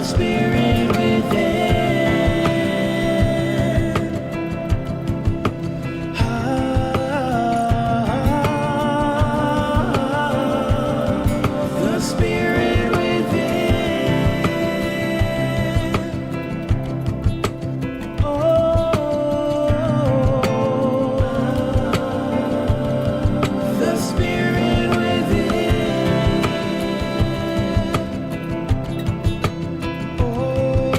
spirit within. The spirit within. Oh, the spirit within. Oh,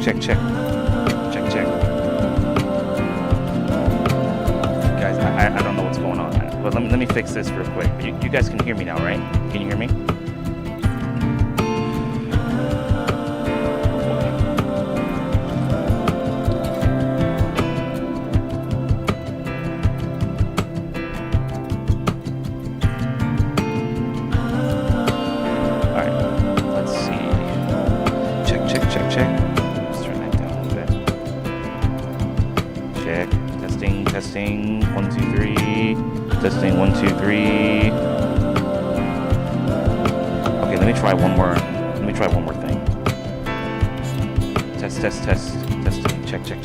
check, check. Check, check. Guys, I don't know what's going on. But let me fix this real quick. You guys can hear me now, right? Can you hear me? Testing, 1, 2, 3. Testing, 1, 2, 3. Okay, let me try one more. Let me try one more thing. Test. Testing. Check. Okay,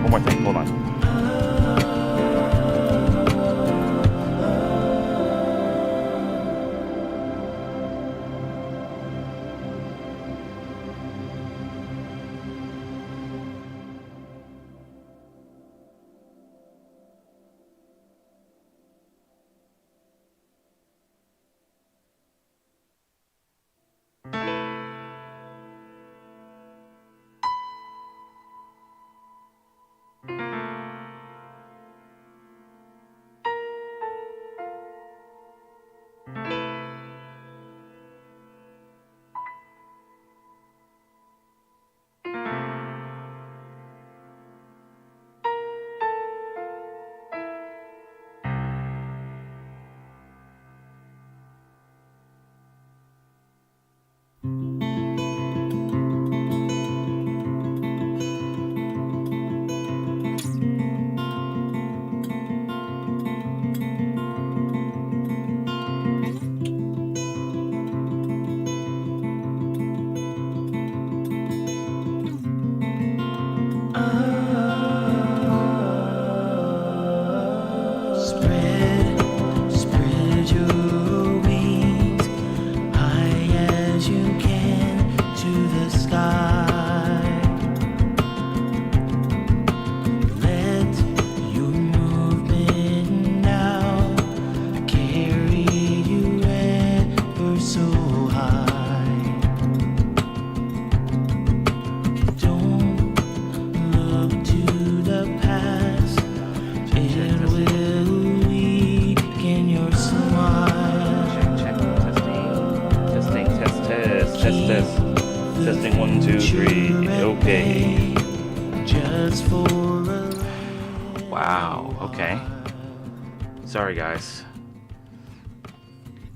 one more thing. Hold on. Spread your wings high as you can to the sky. Let your movement now carry you ever so high. Don't look to the past. It will weaken your smile. Check. Test. Testing, 1, 2, 3. Okay. Just for a Wow. Okay. Sorry, guys.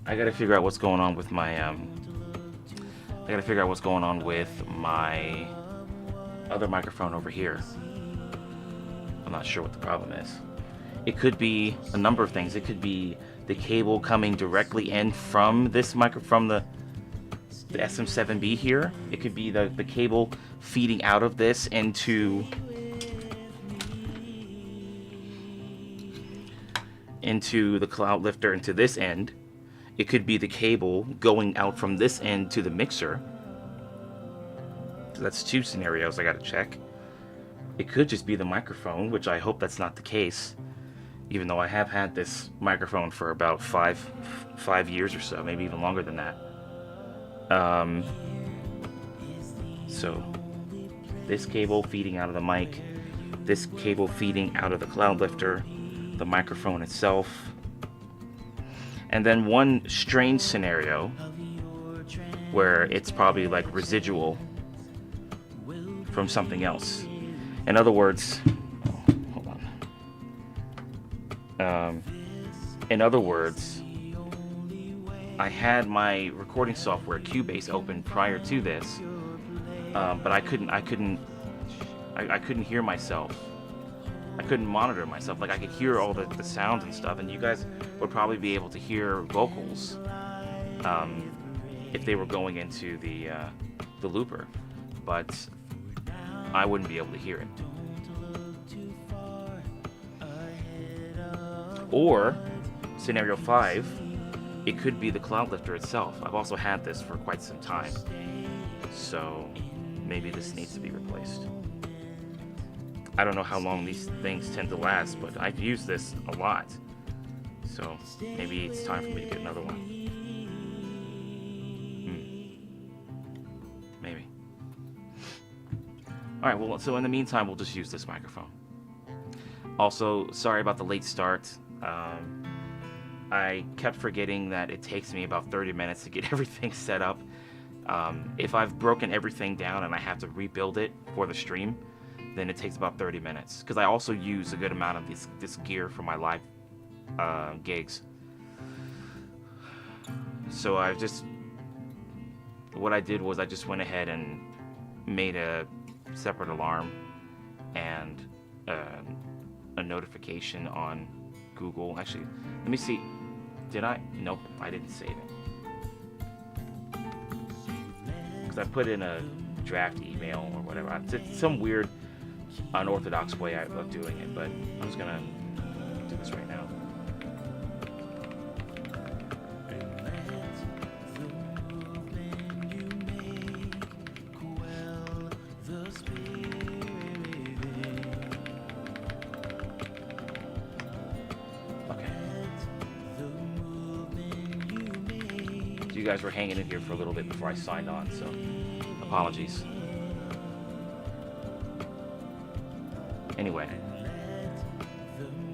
I gotta figure out what's going on with my other microphone over here. I'm not sure what the problem is. It could be a number of things. It could be the cable coming directly in from this from the SM7B here. It could be the cable feeding out of this into the cloud lifter into this end. It could be the cable going out from this end to the mixer. So that's 2 scenarios I gotta check. It could just be the microphone, which I hope that's not the case, even though I have had this microphone for about five years or so, maybe even longer than that. So this cable feeding out of the mic, this cable feeding out of the cloud lifter, the microphone itself, and then one strange scenario where it's probably like residual from something else. In other words, I had my recording software Cubase open prior to this, but I couldn't hear myself. I couldn't monitor myself. Like, I could hear all the sounds and stuff, and you guys would probably be able to hear vocals if they were going into the looper, but I wouldn't be able to hear it. Or scenario 5, it could be the cloud lifter itself. I've also had this for quite some time, so maybe this needs to be replaced. I don't know how long these things tend to last, but I've used this a lot, so maybe it's time for me to get another one. Maybe. Alright, well, so in the meantime, we'll just use this microphone. Also, sorry about the late start. I kept forgetting that it takes me about 30 minutes to get everything set up. If I've broken everything down and I have to rebuild it for the stream, then it takes about 30 minutes. Because I also use a good amount of this gear for my live gigs. So what I did was I just went ahead and made a separate alarm and a notification on Google. Actually, let me see. Did I? Nope, I didn't save it. Because I put in a draft email or whatever. It's some weird, unorthodox way of doing it, but I'm just gonna do this right now. You guys were hanging in here for a little bit before I signed on, so apologies. Anyway,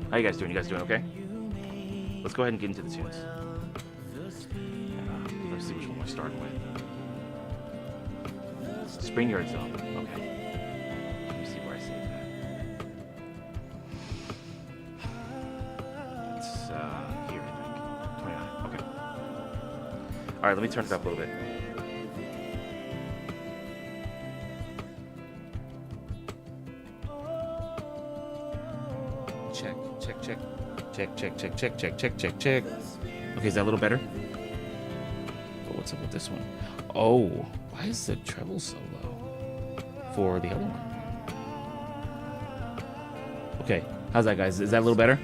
how you guys doing? You guys doing okay? Let's go ahead and get into the tunes. Let's see which one we're starting with. Spring Yard Zone. Okay. Let me see where I saved that. It's here, I think. 29. Okay. Alright, let me turn it up a little bit. Check. Okay, is that a little better? But what's up with this one? Oh, why is the treble so low for the other one? Okay, how's that, guys? Is that a little better?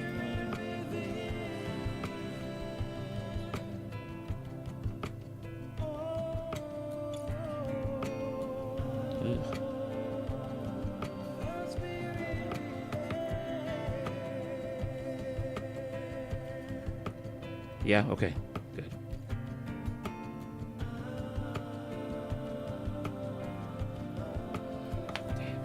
Yeah, okay, good. Damn.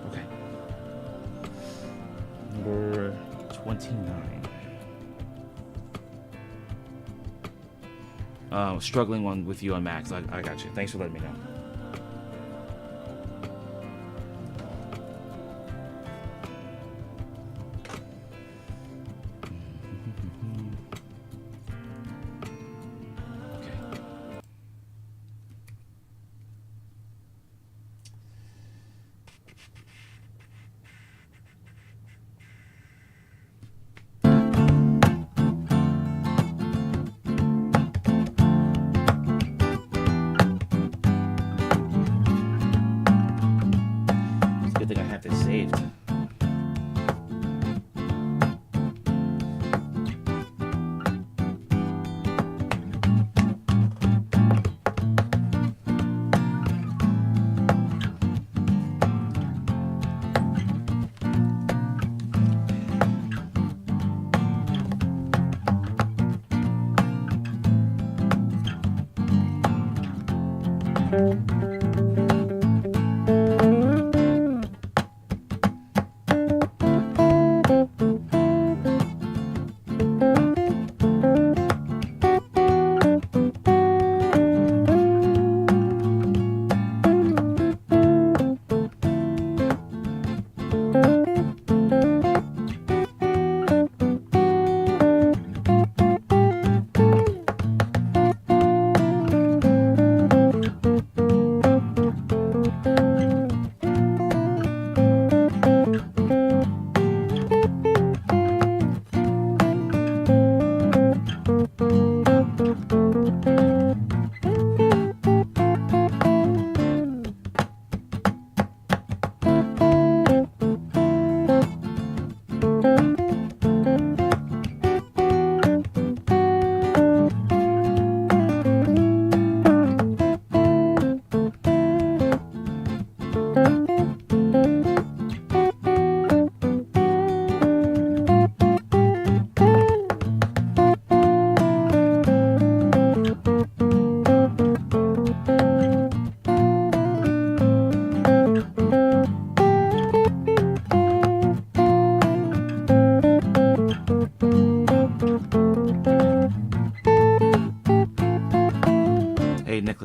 Okay. Number 29. Struggling one with you on Max. I got you. Thanks for letting me know.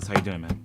Marcus, how you doing, man?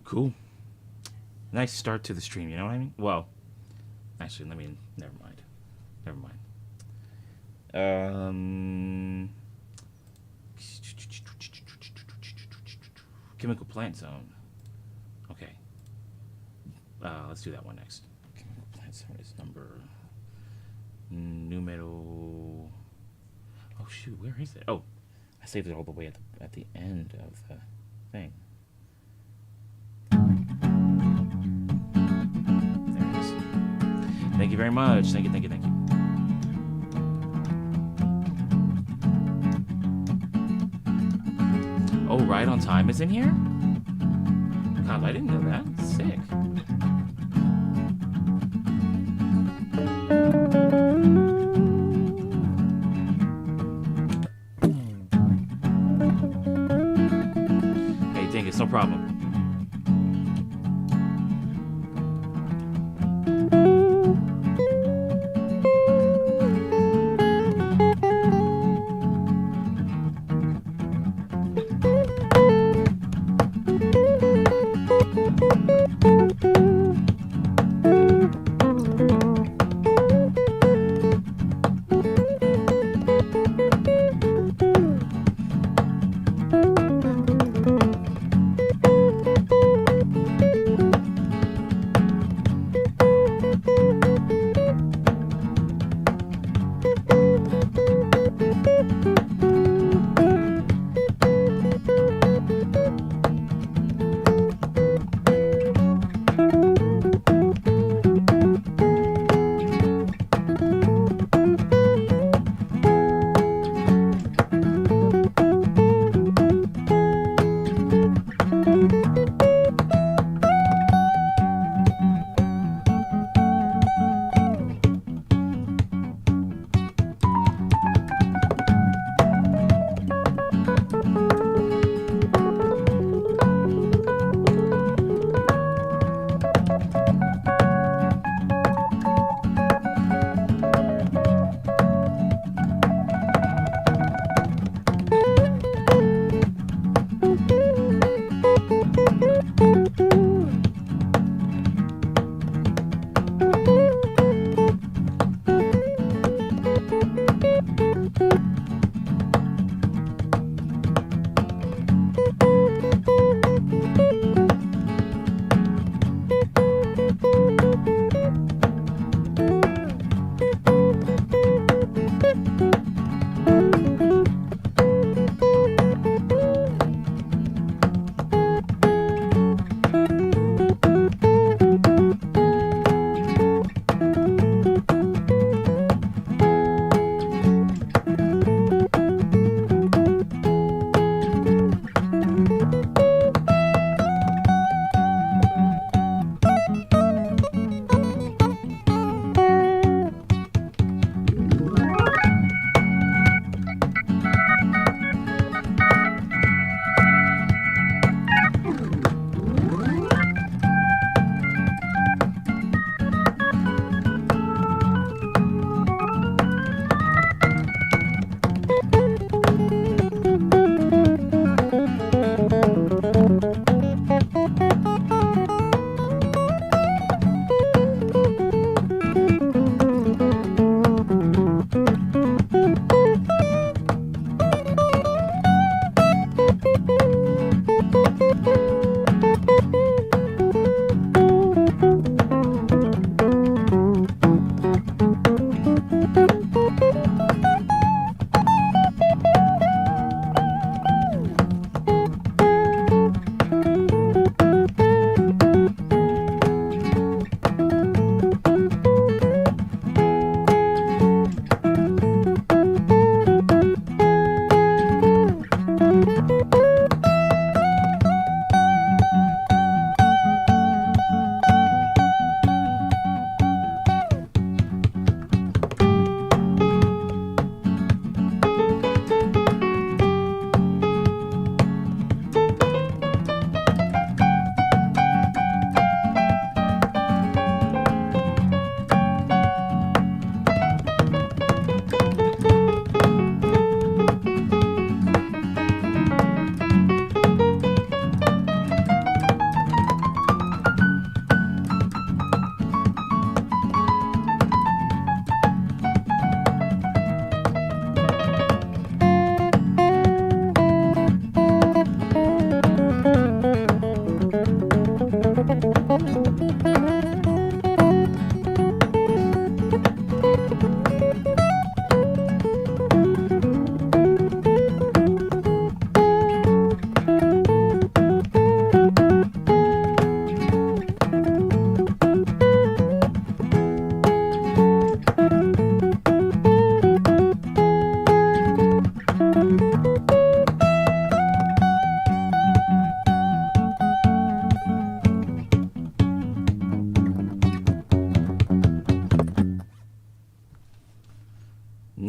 Cool. Nice start to the stream, you know what I mean? Well, actually, never mind. Chemical plant zone. Okay. Let's do that one next. Chemical plant zone is numero. Oh shoot, where is it? Oh, I saved it all the way at the end of the thing. There it is. Thank you very much. Thank you. Oh, Right on Time is in here? God, I didn't know that. Sick. Hey, Dingus, no problem.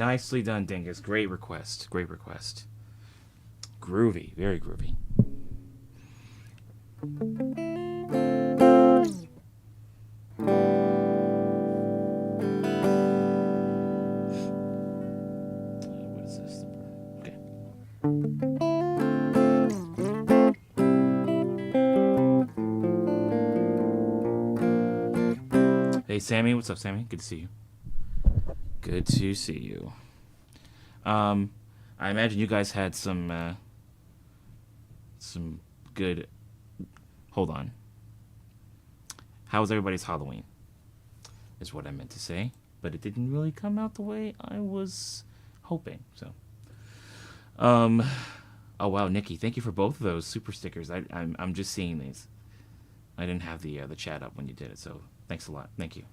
Nicely done, Dingus. Great request. Great request. Groovy. Very groovy. What is this? Okay. Hey, Sammy. What's up, Sammy? Good to see you. Good to see you. I imagine you guys had some good. Hold on. How was everybody's Halloween? Is what I meant to say, but it didn't really come out the way I was hoping. So, oh wow, Nikki, thank you for both of those super stickers. I'm just seeing these. I didn't have the chat up when you did it, so thanks a lot. Thank you.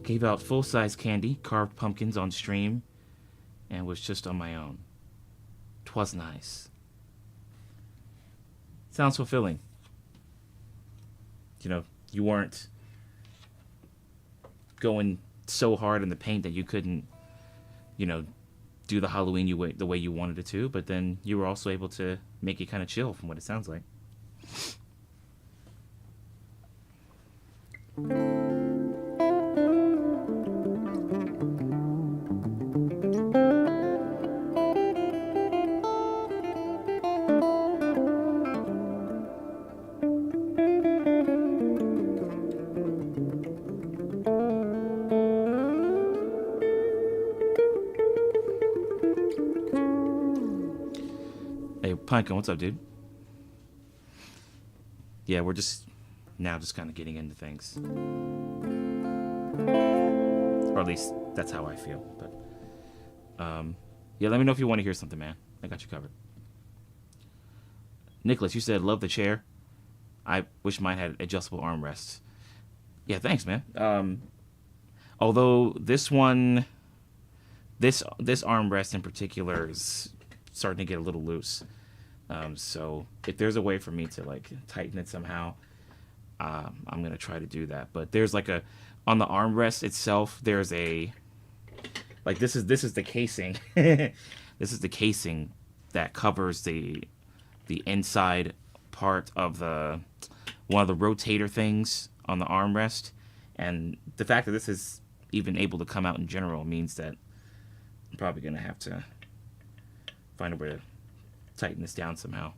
Gave out full-size candy, carved pumpkins on stream, and was just on my own. 'Twas nice. Sounds fulfilling. You know, you weren't going so hard in the paint that you couldn't, you know, do the Halloween the way you wanted it to, but then you were also able to make it kind of chill from what it sounds like. Hey, Pinecone, what's up, dude? Yeah, we're just kind of getting into things. Or at least that's how I feel. But yeah, let me know if you want to hear something, man. I got you covered. Nicholas, you said love the chair. I wish mine had adjustable armrests. Yeah, thanks, man. Although this armrest in particular is starting to get a little loose. So if there's a way for me to like tighten it somehow, I'm gonna try to do that. But there's like on the armrest itself, there's a like this is the casing. This is the casing that covers the inside part of one of the rotator things on the armrest, and the fact that this is even able to come out in general means that I'm probably gonna have to find a way to tighten this down somehow.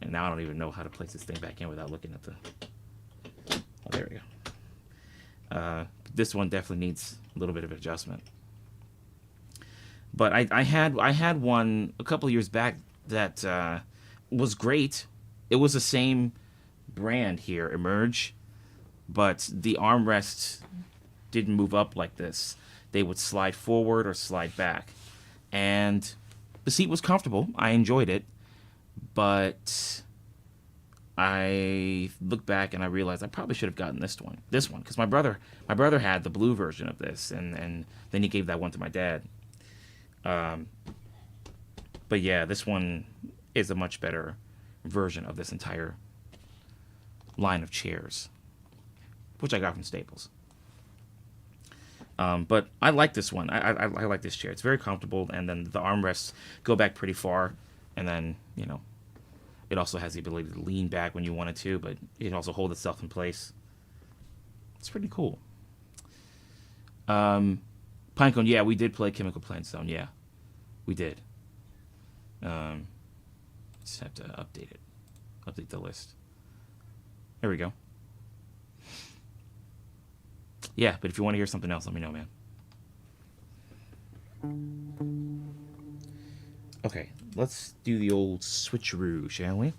And now I don't even know how to place this thing back in without looking at the... Oh, there we go. This one definitely needs a little bit of adjustment. But I had one a couple of years back that was great. It was the same brand here, Emerge, but the armrests didn't move up like this. They would slide forward or slide back. And the seat was comfortable. I enjoyed it. But I look back and I realized I probably should have gotten this one, because my brother had the blue version of this, and then he gave that one to my dad. But yeah, this one is a much better version of this entire line of chairs, which I got from Staples. But I like this one. I like this chair. It's very comfortable, and then the armrests go back pretty far, and then, you know, it also has the ability to lean back when you want it to, but it can also hold itself in place. It's pretty cool. Pinecone, yeah, we did play Chemical Plant Zone. Yeah, we did. Just have to update the list. There we go. Yeah, but if you want to hear something else, let me know, man. Okay, let's do the old switcheroo, shall we?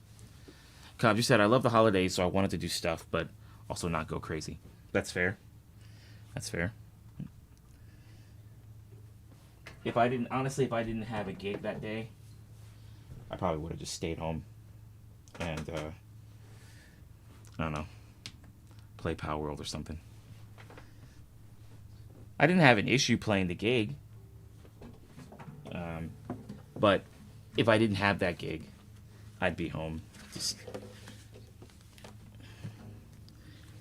Cobb, you said, I love the holidays, so I wanted to do stuff, but also not go crazy. That's fair. That's fair. If I didn't have a gig that day, I probably would have just stayed home and, I don't know, play Power World or something. I didn't have an issue playing the gig. But if I didn't have that gig, I'd be home. Just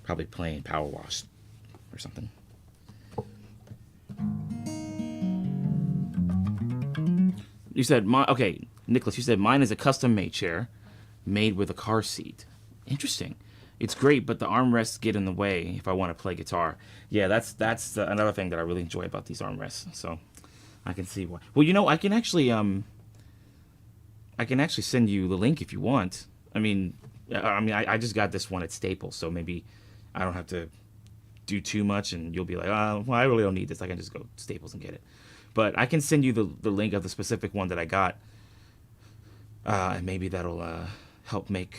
probably playing Power Wash or something. You said, okay, Nicholas, you said mine is a custom-made chair made with a car seat. Interesting. It's great, but the armrests get in the way if I want to play guitar. Yeah, that's another thing that I really enjoy about these armrests. So I can see why. Well, you know, I can actually send you the link if you want. I just got this one at Staples, so maybe I don't have to do too much, and you'll be like, oh, well, I really don't need this. I can just go to Staples and get it. But I can send you the link of the specific one that I got, and maybe that'll help make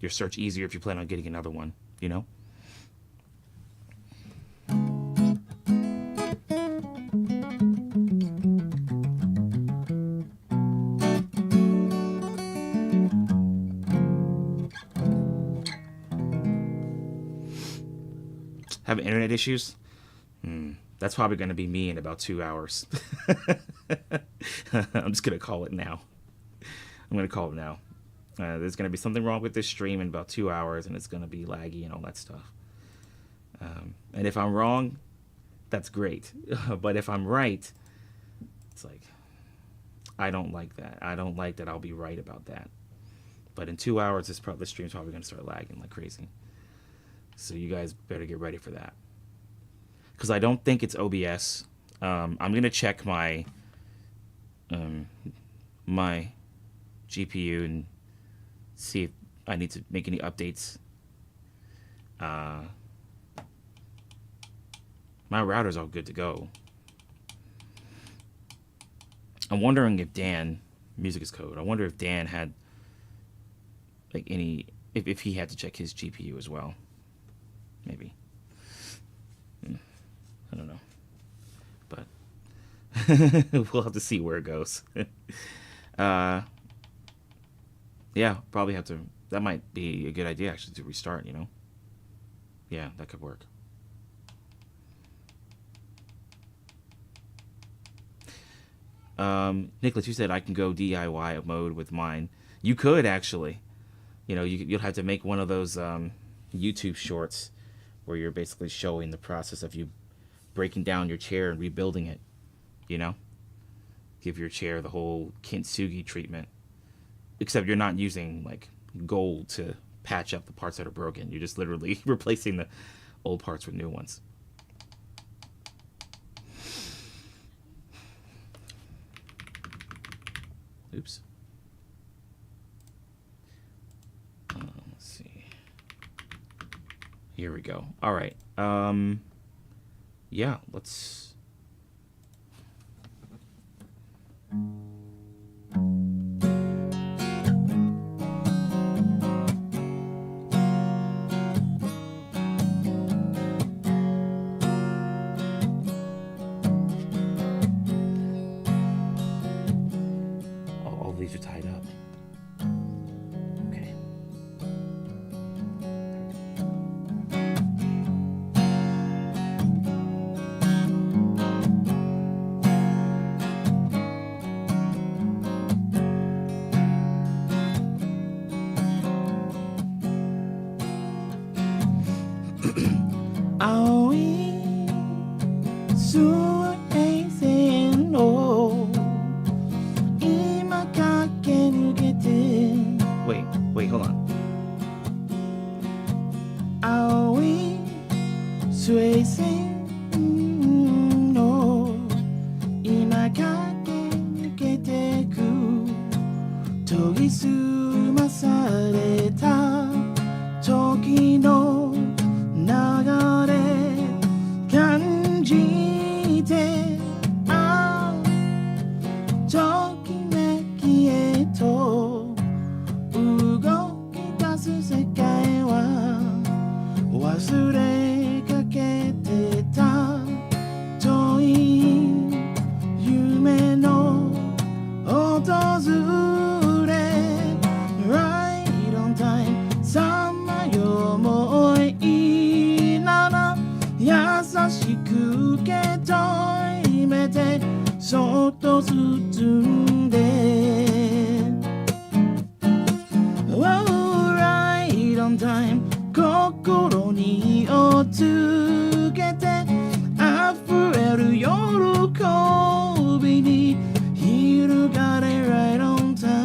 your search easier if you plan on getting another one, you know? Have internet issues? That's probably going to be me in about 2 hours. I'm just going to call it now. I'm going to call it now. There's going to be something wrong with this stream in about 2 hours, and it's going to be laggy and all that stuff. And if I'm wrong, that's great. But if I'm right, it's like, I don't like that. I don't like that I'll be right about that. But in 2 hours, this stream's probably going to start lagging like crazy. So you guys better get ready for that. Because I don't think it's OBS. I'm going to check my my GPU and see if I need to make any updates. My router's all good to go. I'm wondering if Dan, Music is Code, I wonder if Dan had like any, if he had to check his GPU as well. Maybe. I don't know. But we'll have to see where it goes. Yeah, probably have to. That might be a good idea, actually, to restart, you know? Yeah, that could work. Nicholas, you said I can go DIY mode with mine. You could, actually. You know, you'll have to make one of those YouTube shorts where you're basically showing the process of you breaking down your chair and rebuilding it, you know? Give your chair the whole kintsugi treatment. Except you're not using, like, gold to patch up the parts that are broken. You're just literally replacing the old parts with new ones. Oops. Let's see. Here we go. All right. Yeah, let's... All these are tied up. Okay. Are we so amazing? Oh, 今駆け抜けて Wait, hold on. Are we swaying? No, 今駆け抜けてく研ぎ澄まされた時の流れ time 心にをつけて溢れる喜びに広がれ right on time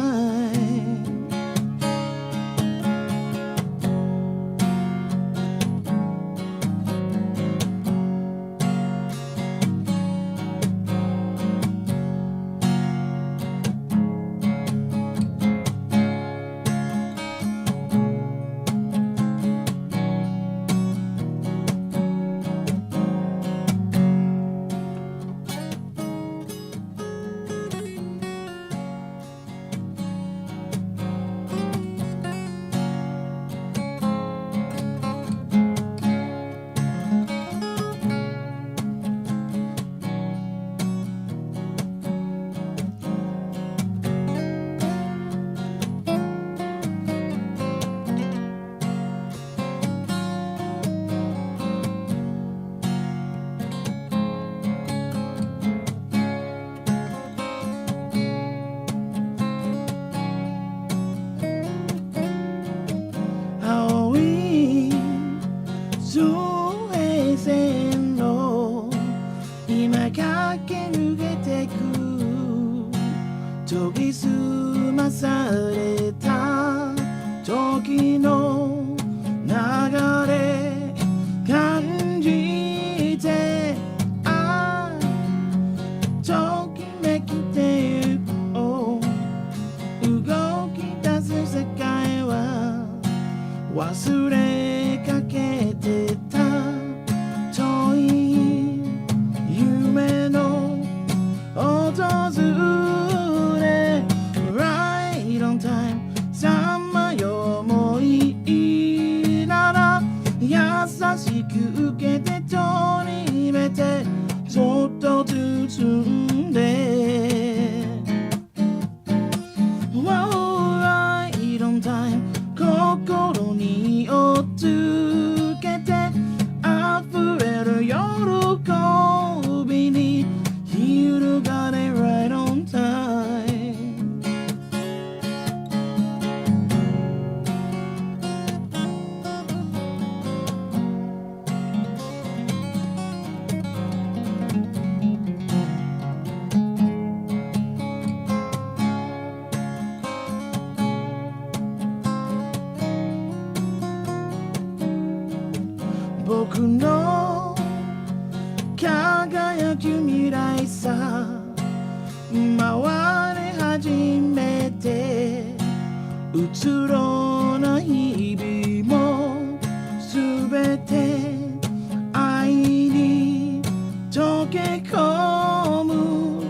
青い水平線を今駆け抜けてく研ぎ澄まされた時の流れ感じてときめきてゆこう動き出す世界は忘れかけてた遠い夢の訪れ Right on time さまよ思いなら優しく受けて取り入れてそっと包んで Wow, right on time 心にをつけて溢れる喜びに広がれ right on time僕の輝く未来さ回り始めてうつろな日々もすべて愛に溶け込む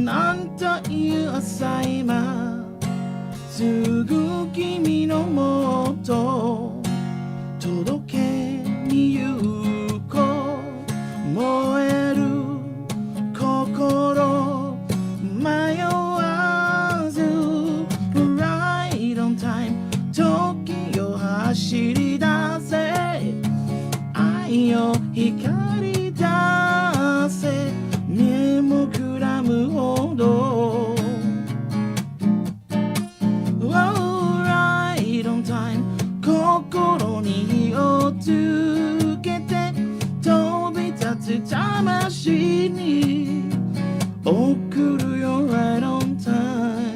なんという朝今すぐ君のもと届けに行こう燃える心迷わず Right on time 時を走り出せ愛を光り出せ目もくらむほど Right on time 心に火をつけて飛び立つ魂に送るよ right on time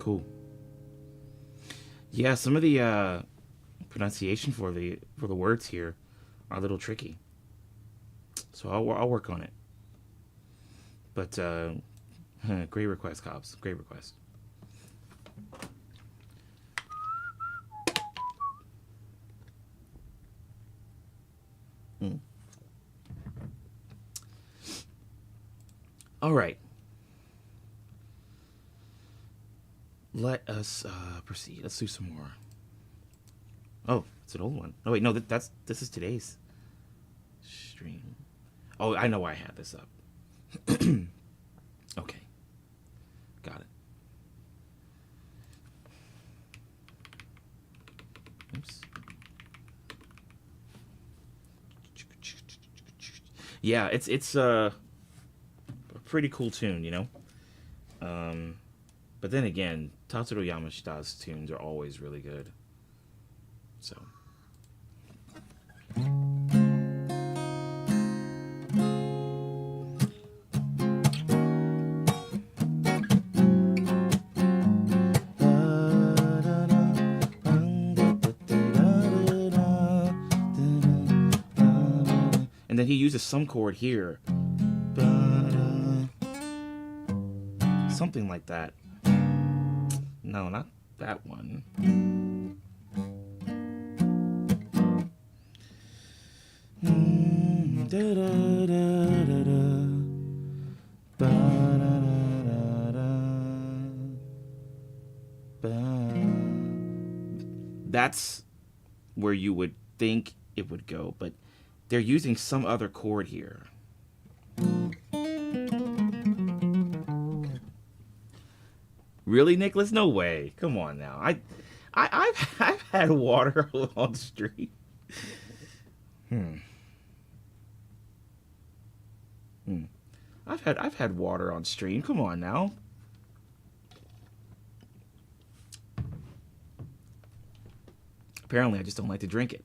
Cool. Yeah, some of the pronunciation for the words here are a little tricky. So I'll work on it. But great request, Cobbs. Great request. All right. Let us proceed. Let's do some more. Oh, it's an old one. Oh wait, no, this is today's stream. Oh, I know why I had this up. Okay, got it. Oops. Yeah, it's a pretty cool tune, you know. But then again, Tatsuro Yamashita's tunes are always really good. So. And then he uses some chord here. Something like that. No, not that one. That's where you would think it would go, but they're using some other chord here. Really, Nicholas? No way. Come on now. I've had water on the street. I've had water on stream. Come on now. Apparently, I just don't like to drink it.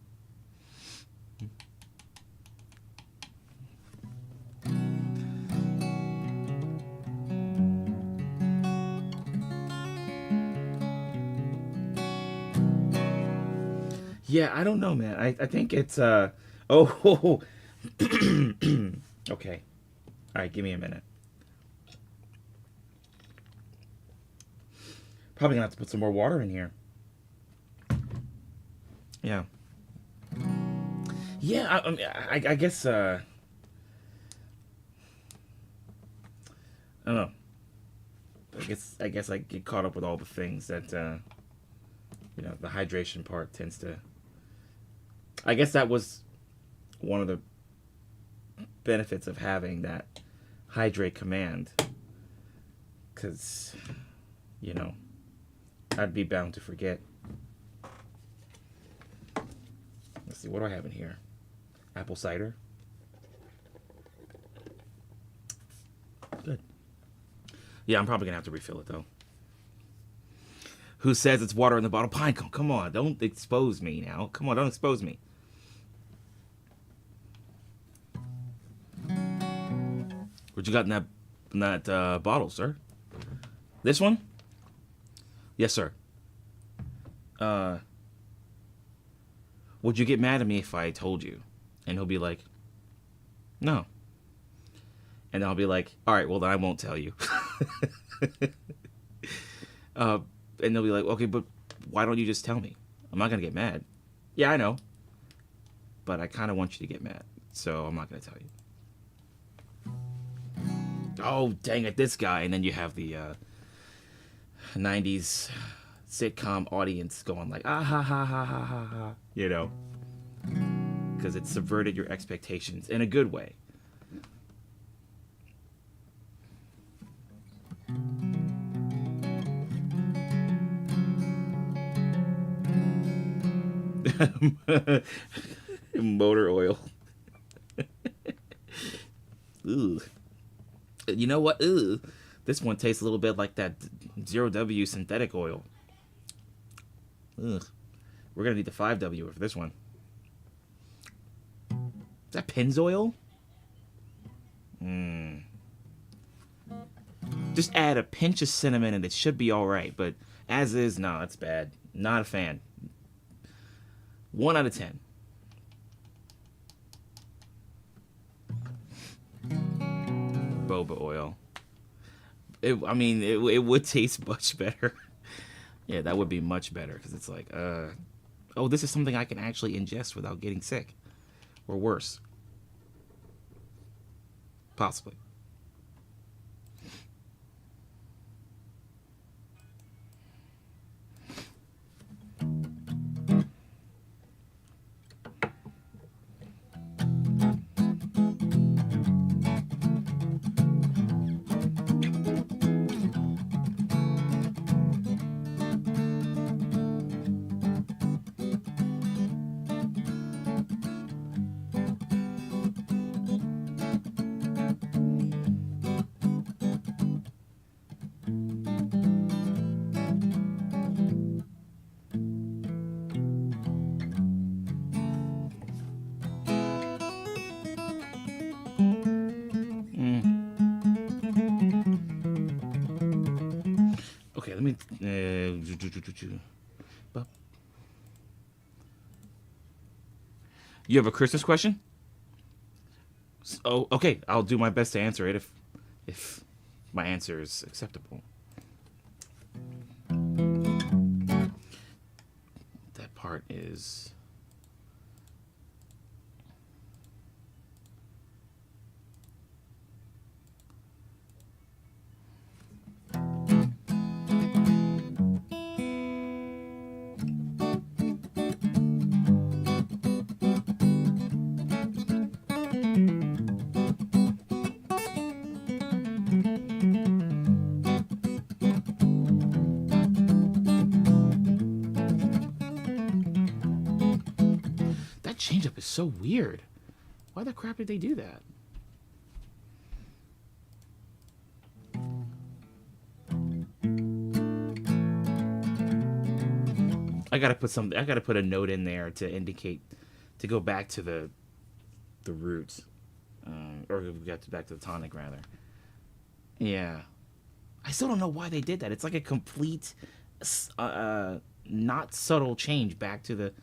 Yeah, I don't know, man. I think it's oh okay. All right, give me a minute. Probably gonna have to put some more water in here. Yeah. Yeah, I guess I don't know. I guess I get caught up with all the things that you know, the hydration part tends to. I guess that was one of the benefits of having that hydrate command, because, you know, I'd be bound to forget. Let's see, what do I have in here? Apple cider. Good. Yeah, I'm probably gonna have to refill it though. Who says it's water in the bottle? Pinecone, come on, don't expose me now. Come on, don't expose me. What you got in that bottle, sir? This one? Yes, sir. Would you get mad at me if I told you? And he'll be like, no. And I'll be like, all right, well, then I won't tell you. And they'll be like, okay, but why don't you just tell me? I'm not going to get mad. Yeah, I know. But I kind of want you to get mad. So I'm not going to tell you. Oh, dang it, this guy. And then you have the 90s sitcom audience going like, ah, ha, ha, ha, ha, ha, ha. You know? Because it subverted your expectations in a good way. Motor oil. Ooh. You know what? Ooh. This one tastes a little bit like that 0W synthetic oil. Ugh. We're going to need the 5W for this one. Is that Pennzoil? Just add a pinch of cinnamon and it should be alright, but As is, no, it's bad. Not a fan. 1 out of 10. Boba oil. It would taste much better. Yeah, that would be much better because it's like, oh, this is something I can actually ingest without getting sick, or worse, possibly. Okay, let me. You have a Christmas question? Oh, okay. I'll do my best to answer it if my answer is acceptable. That part is. Change-up is so weird. Why the crap did they do that? I gotta put a note in there to indicate, to go back to the roots, or back to the tonic rather. Yeah, I still don't know why they did that. It's like a complete, not subtle change back to the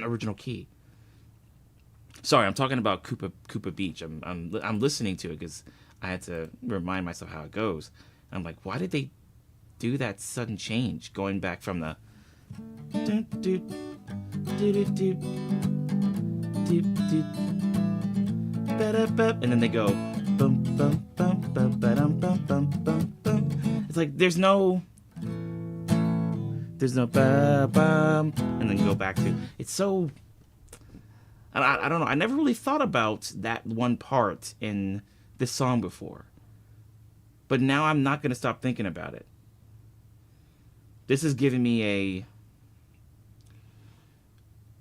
original key. Sorry, I'm talking about Koopa Beach. I'm listening to it because I had to remind myself how it goes. I'm like, why did they do that sudden change, going back from the and then they go bum bum bum bum bum bum bum bum. It's like there's no bum bum, and then go back to it's so. I don't know. I never really thought about that one part in this song before. But now I'm not going to stop thinking about it. This is giving me a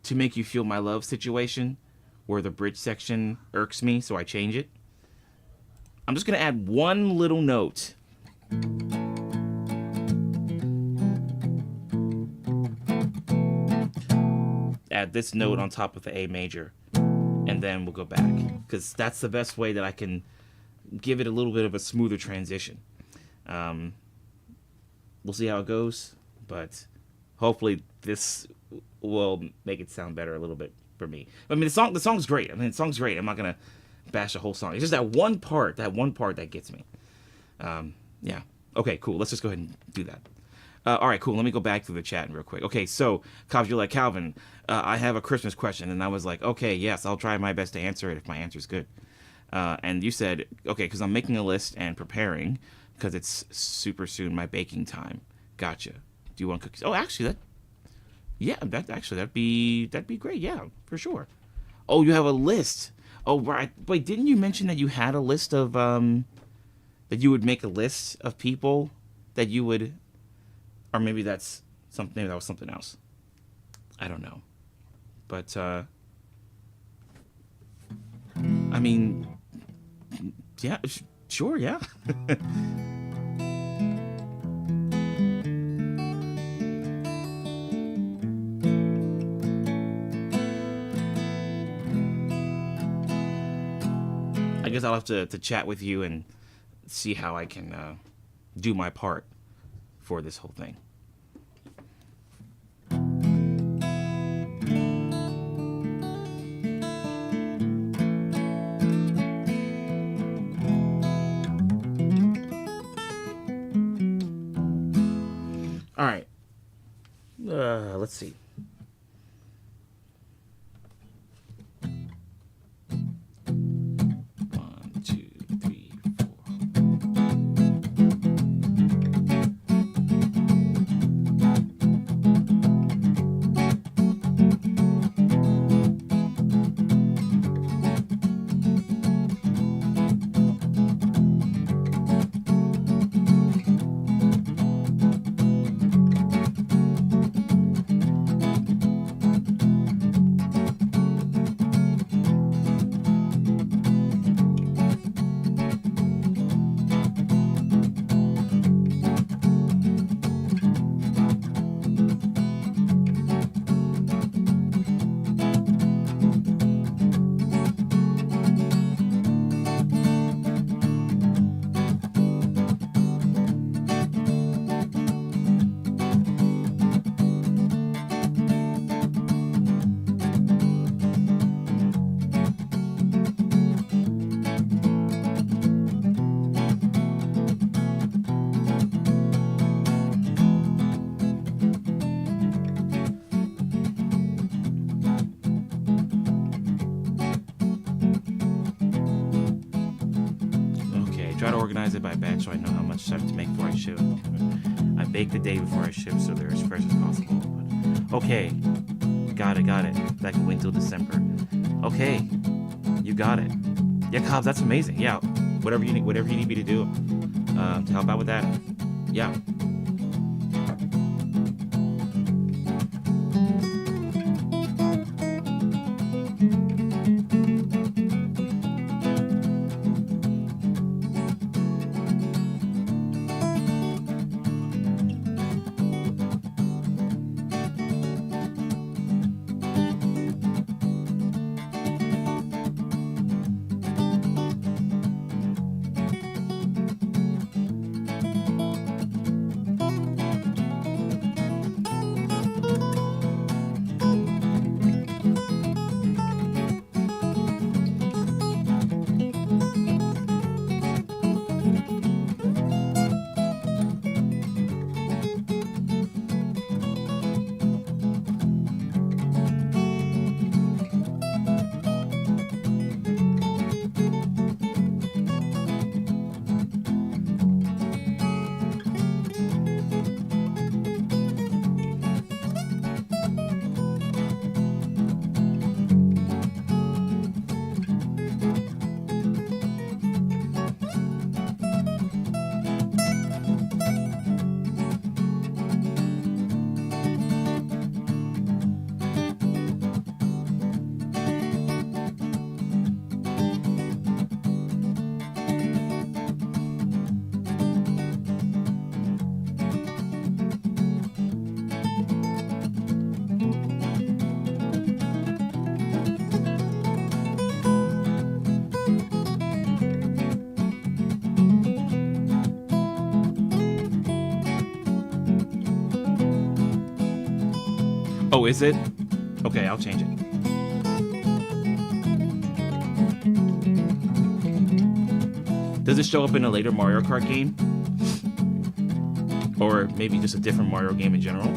"To Make You Feel My Love" situation where the bridge section irks me, so I change it. I'm just going to add one little note. Add this note on top of the A major, and then we'll go back, because that's the best way that I can give it a little bit of a smoother transition. We'll see how it goes, but hopefully this will make it sound better a little bit for me. I mean, the song's great. I'm not gonna bash the whole song. It's just that one part that gets me. Yeah. Okay, cool. Let's just go ahead and do that. All right, cool. Let me go back to the chat real quick. Okay, so you're like, Calvin, I have a Christmas question, and I was like, okay, yes, I'll try my best to answer it if my answer's good. And you said, okay, because I'm making a list and preparing, because it's super soon my baking time. Gotcha. Do you want cookies? Oh, actually, that'd be great. Yeah, for sure. Oh, you have a list. Oh, right. Wait, didn't you mention that you had a list of that you would make a list of people that you would. Or maybe that's something. Maybe that was something else. I don't know, but I mean, yeah, sure, yeah. I guess I'll have to chat with you and see how I can do my part for this whole thing. All right. Let's see. One, two, three, four. Try to organize it by batch so I know how much I have to make before I ship. I bake the day before I ship so they're as fresh as possible. But, okay, got it. That can wait until December. Okay, you got it. Yeah, Cobbs, that's amazing. Yeah, whatever you need me to do to help out with that. Yeah. Oh, is it? Okay, I'll change it. Does it show up in a later Mario Kart game? Or maybe just a different Mario game in general?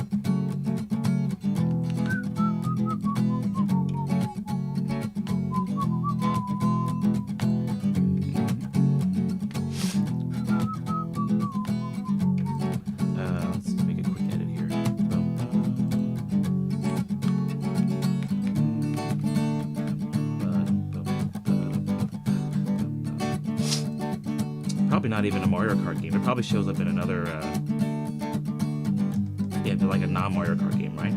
Let's make a quick edit here. Probably not even a Mario Kart game. It probably shows up in another, yeah, like a non-Mario Kart game, right?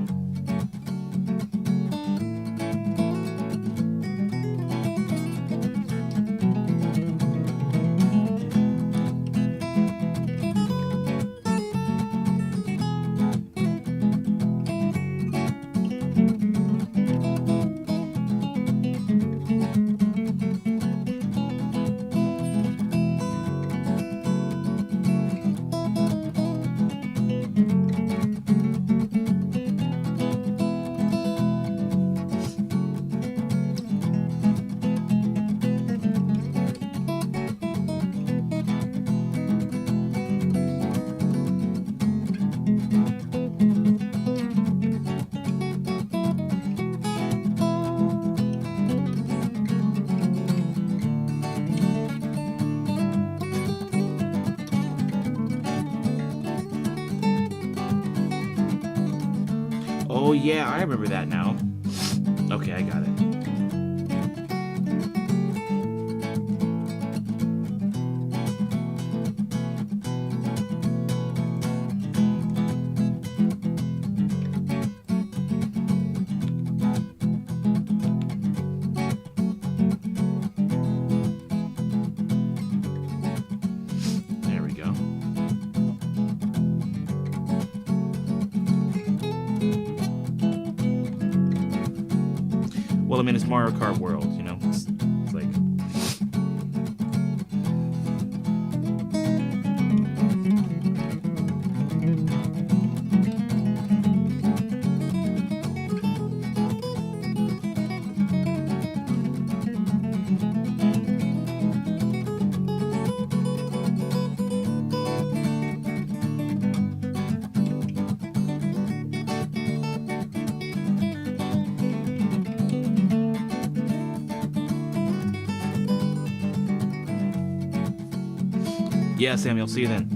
Oh yeah, I remember that now. Okay, I got it. There we go. Well, I mean, it's Mario Kart World, you know? It's like... Yeah, Sammy, I'll see you then.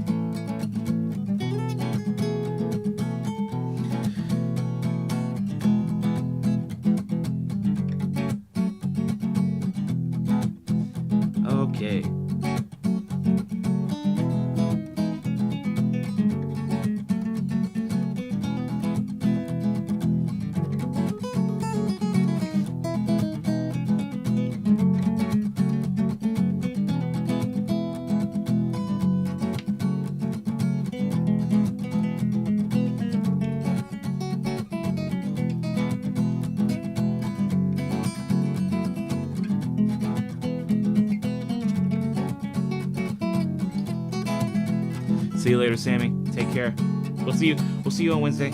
Okay. See you later, Sammy. Take care. We'll see you on Wednesday.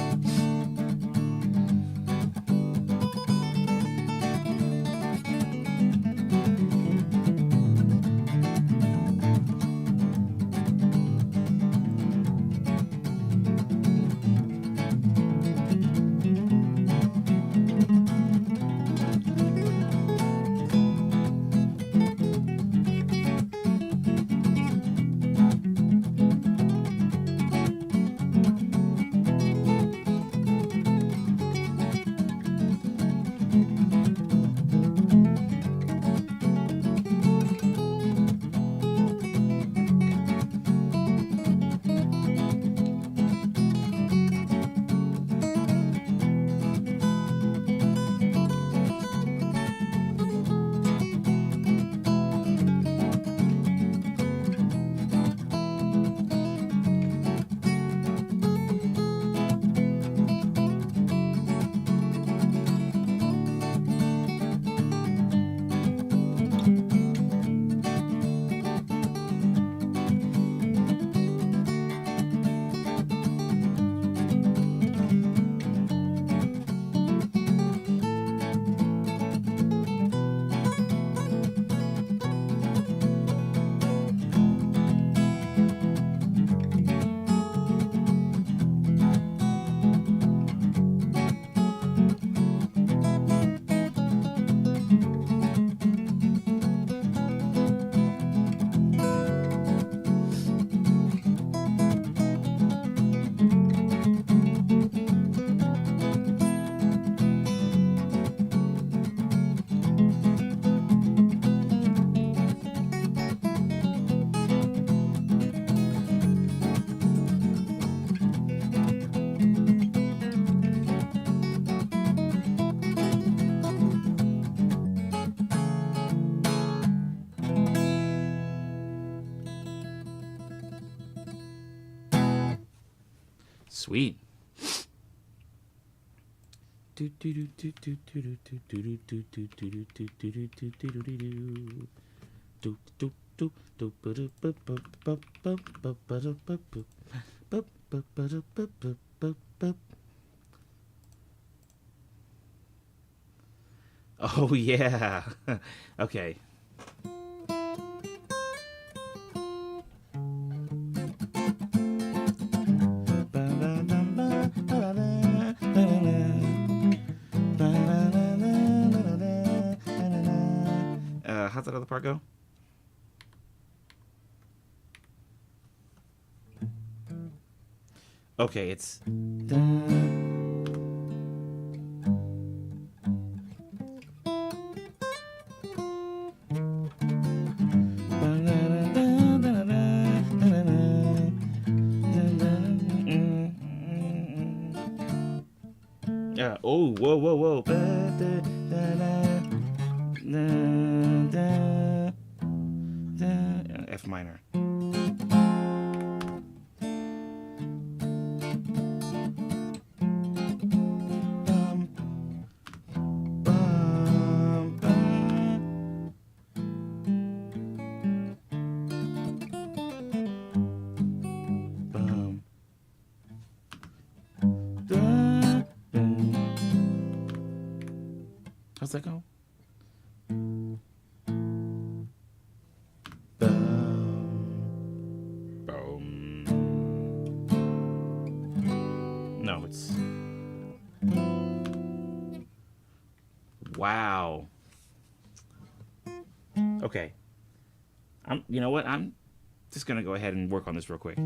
Sweet. Oh yeah. Okay. How's that other part go? Okay, it's Oh, whoa, whoa, whoa. F minor. How's that go? No, it's... Wow. Okay. You know what? I'm just gonna go ahead and work on this real quick.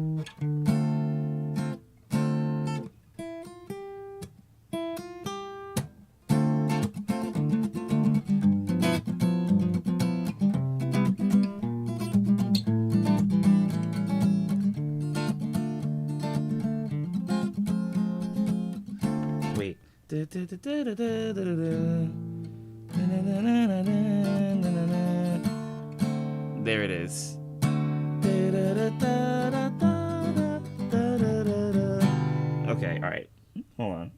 Wait. There it is. Okay, all right. Hold on.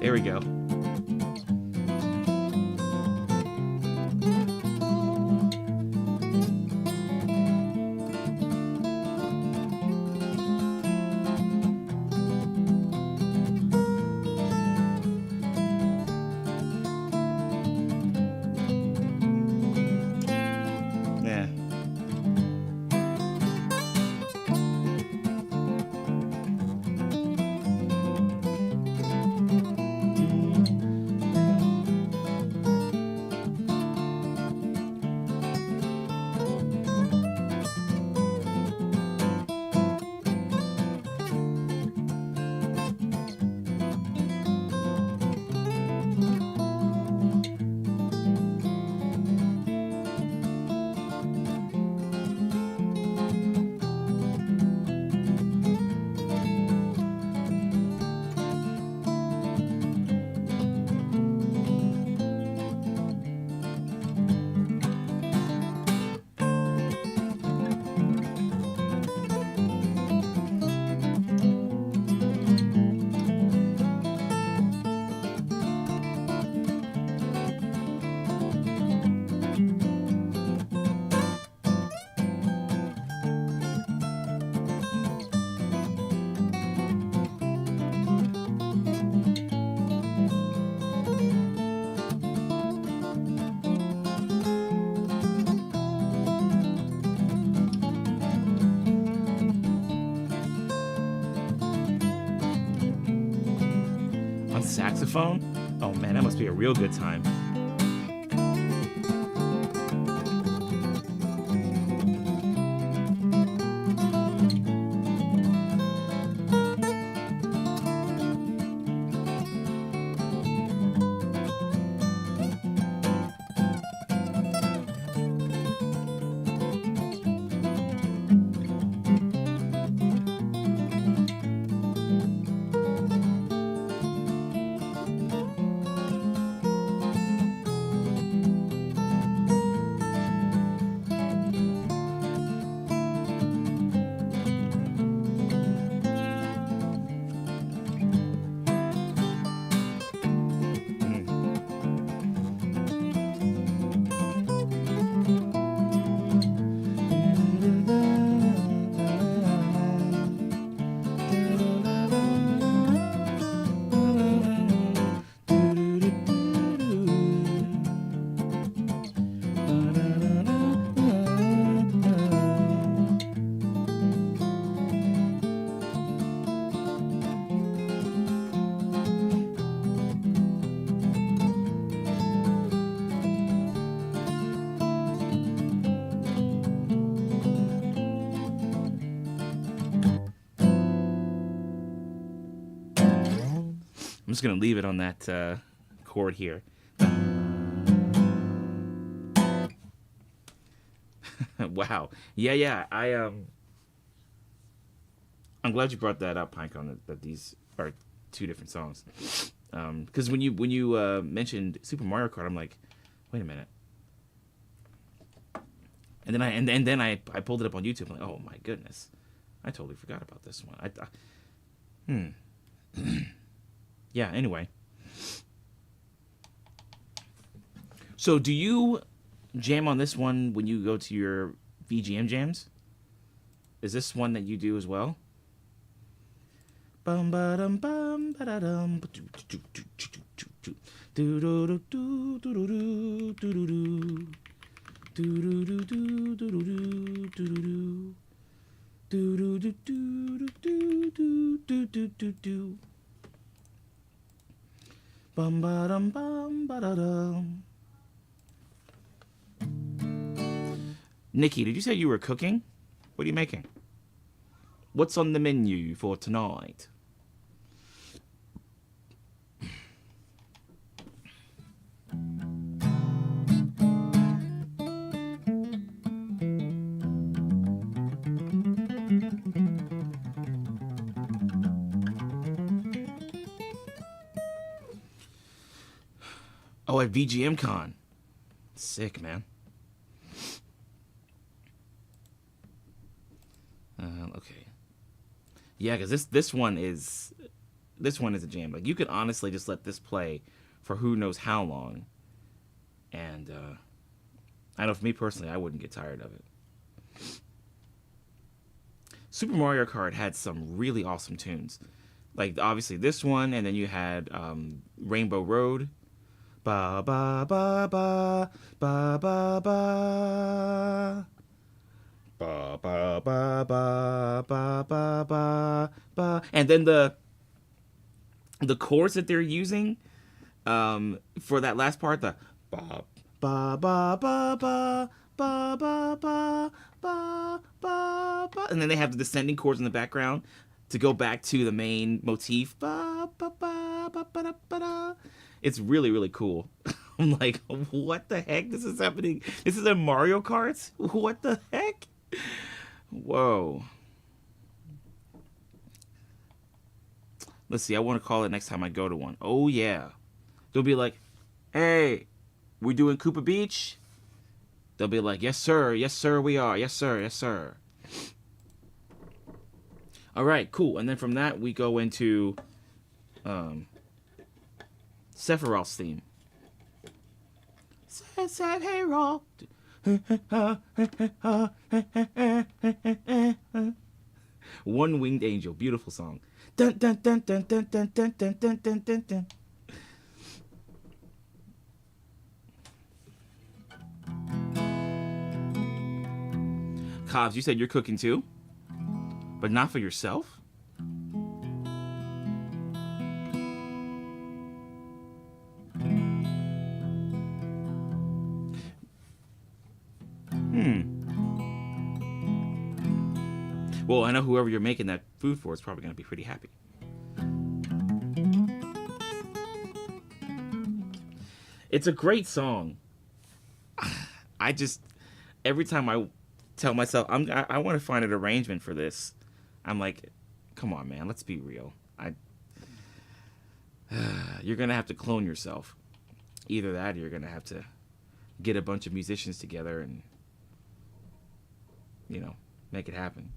There we go. Yeah. On saxophone? Oh man, that must be a real good time. just gonna leave it on that chord here. Wow. Yeah. I'm glad you brought that up, Pinecone. That these are two different songs. Because when you mentioned Super Mario Kart, I'm like, wait a minute. And then I pulled it up on YouTube. I'm like, oh my goodness, I totally forgot about this one. Yeah. Anyway, so do you jam on this one when you go to your VGM jams? Is this one that you do as well? Bum ba dum bum ba da dum do do do do do do do do do do do do do do do do do do do. Bum ba dum bum ba da dum. Nikki, did you say you were cooking? What are you making? What's on the menu for tonight? Oh, at VGM Con. Sick, man. Okay. Yeah, because this one is a jam. Like, you could honestly just let this play for who knows how long, and I know for me personally, I wouldn't get tired of it. Super Mario Kart had some really awesome tunes, like obviously this one, and then you had Rainbow Road. Ba ba ba ba ba ba ba. Ba ba ba ba ba ba ba ba. And then the chords that they're using for that last part, the ba ba ba ba ba ba ba ba ba ba ba, and then they have the descending chords in the background to go back to the main motif. Ba ba ba ba ba da, ba da. It's really, really cool. I'm like, what the heck? This is happening. This is a Mario Kart? What the heck? Whoa. Let's see. I want to call it next time I go to one. Oh, yeah. They'll be like, hey, we doing Koopa Beach? They'll be like, yes, sir. Yes, sir, we are. Yes, sir. Yes, sir. All right, cool. And then from that, we go into Sephiroth's theme. Sephiroth. One Winged Angel. Beautiful song. Dun, dun, dun, dun, dun, dun, dun, dun, dun, dun, dun, dun. Cobbs, you said you're cooking too? But not for yourself? Well, I know whoever you're making that food for is probably going to be pretty happy. It's a great song. I just, every time I tell myself, I want to find an arrangement for this, I'm like, come on, man, let's be real. You're going to have to clone yourself. Either that or you're going to have to get a bunch of musicians together and, you know, make it happen.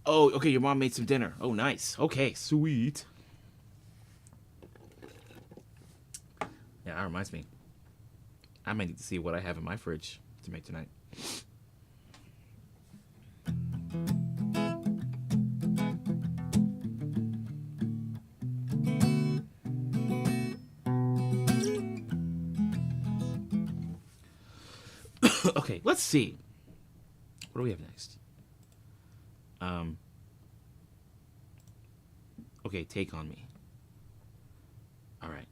Oh, okay, your mom made some dinner. Oh, nice. Okay, sweet. Yeah, that reminds me. I might need to see what I have in my fridge to make tonight. Okay, let's see. What do we have next? Okay, Take on Me. All right.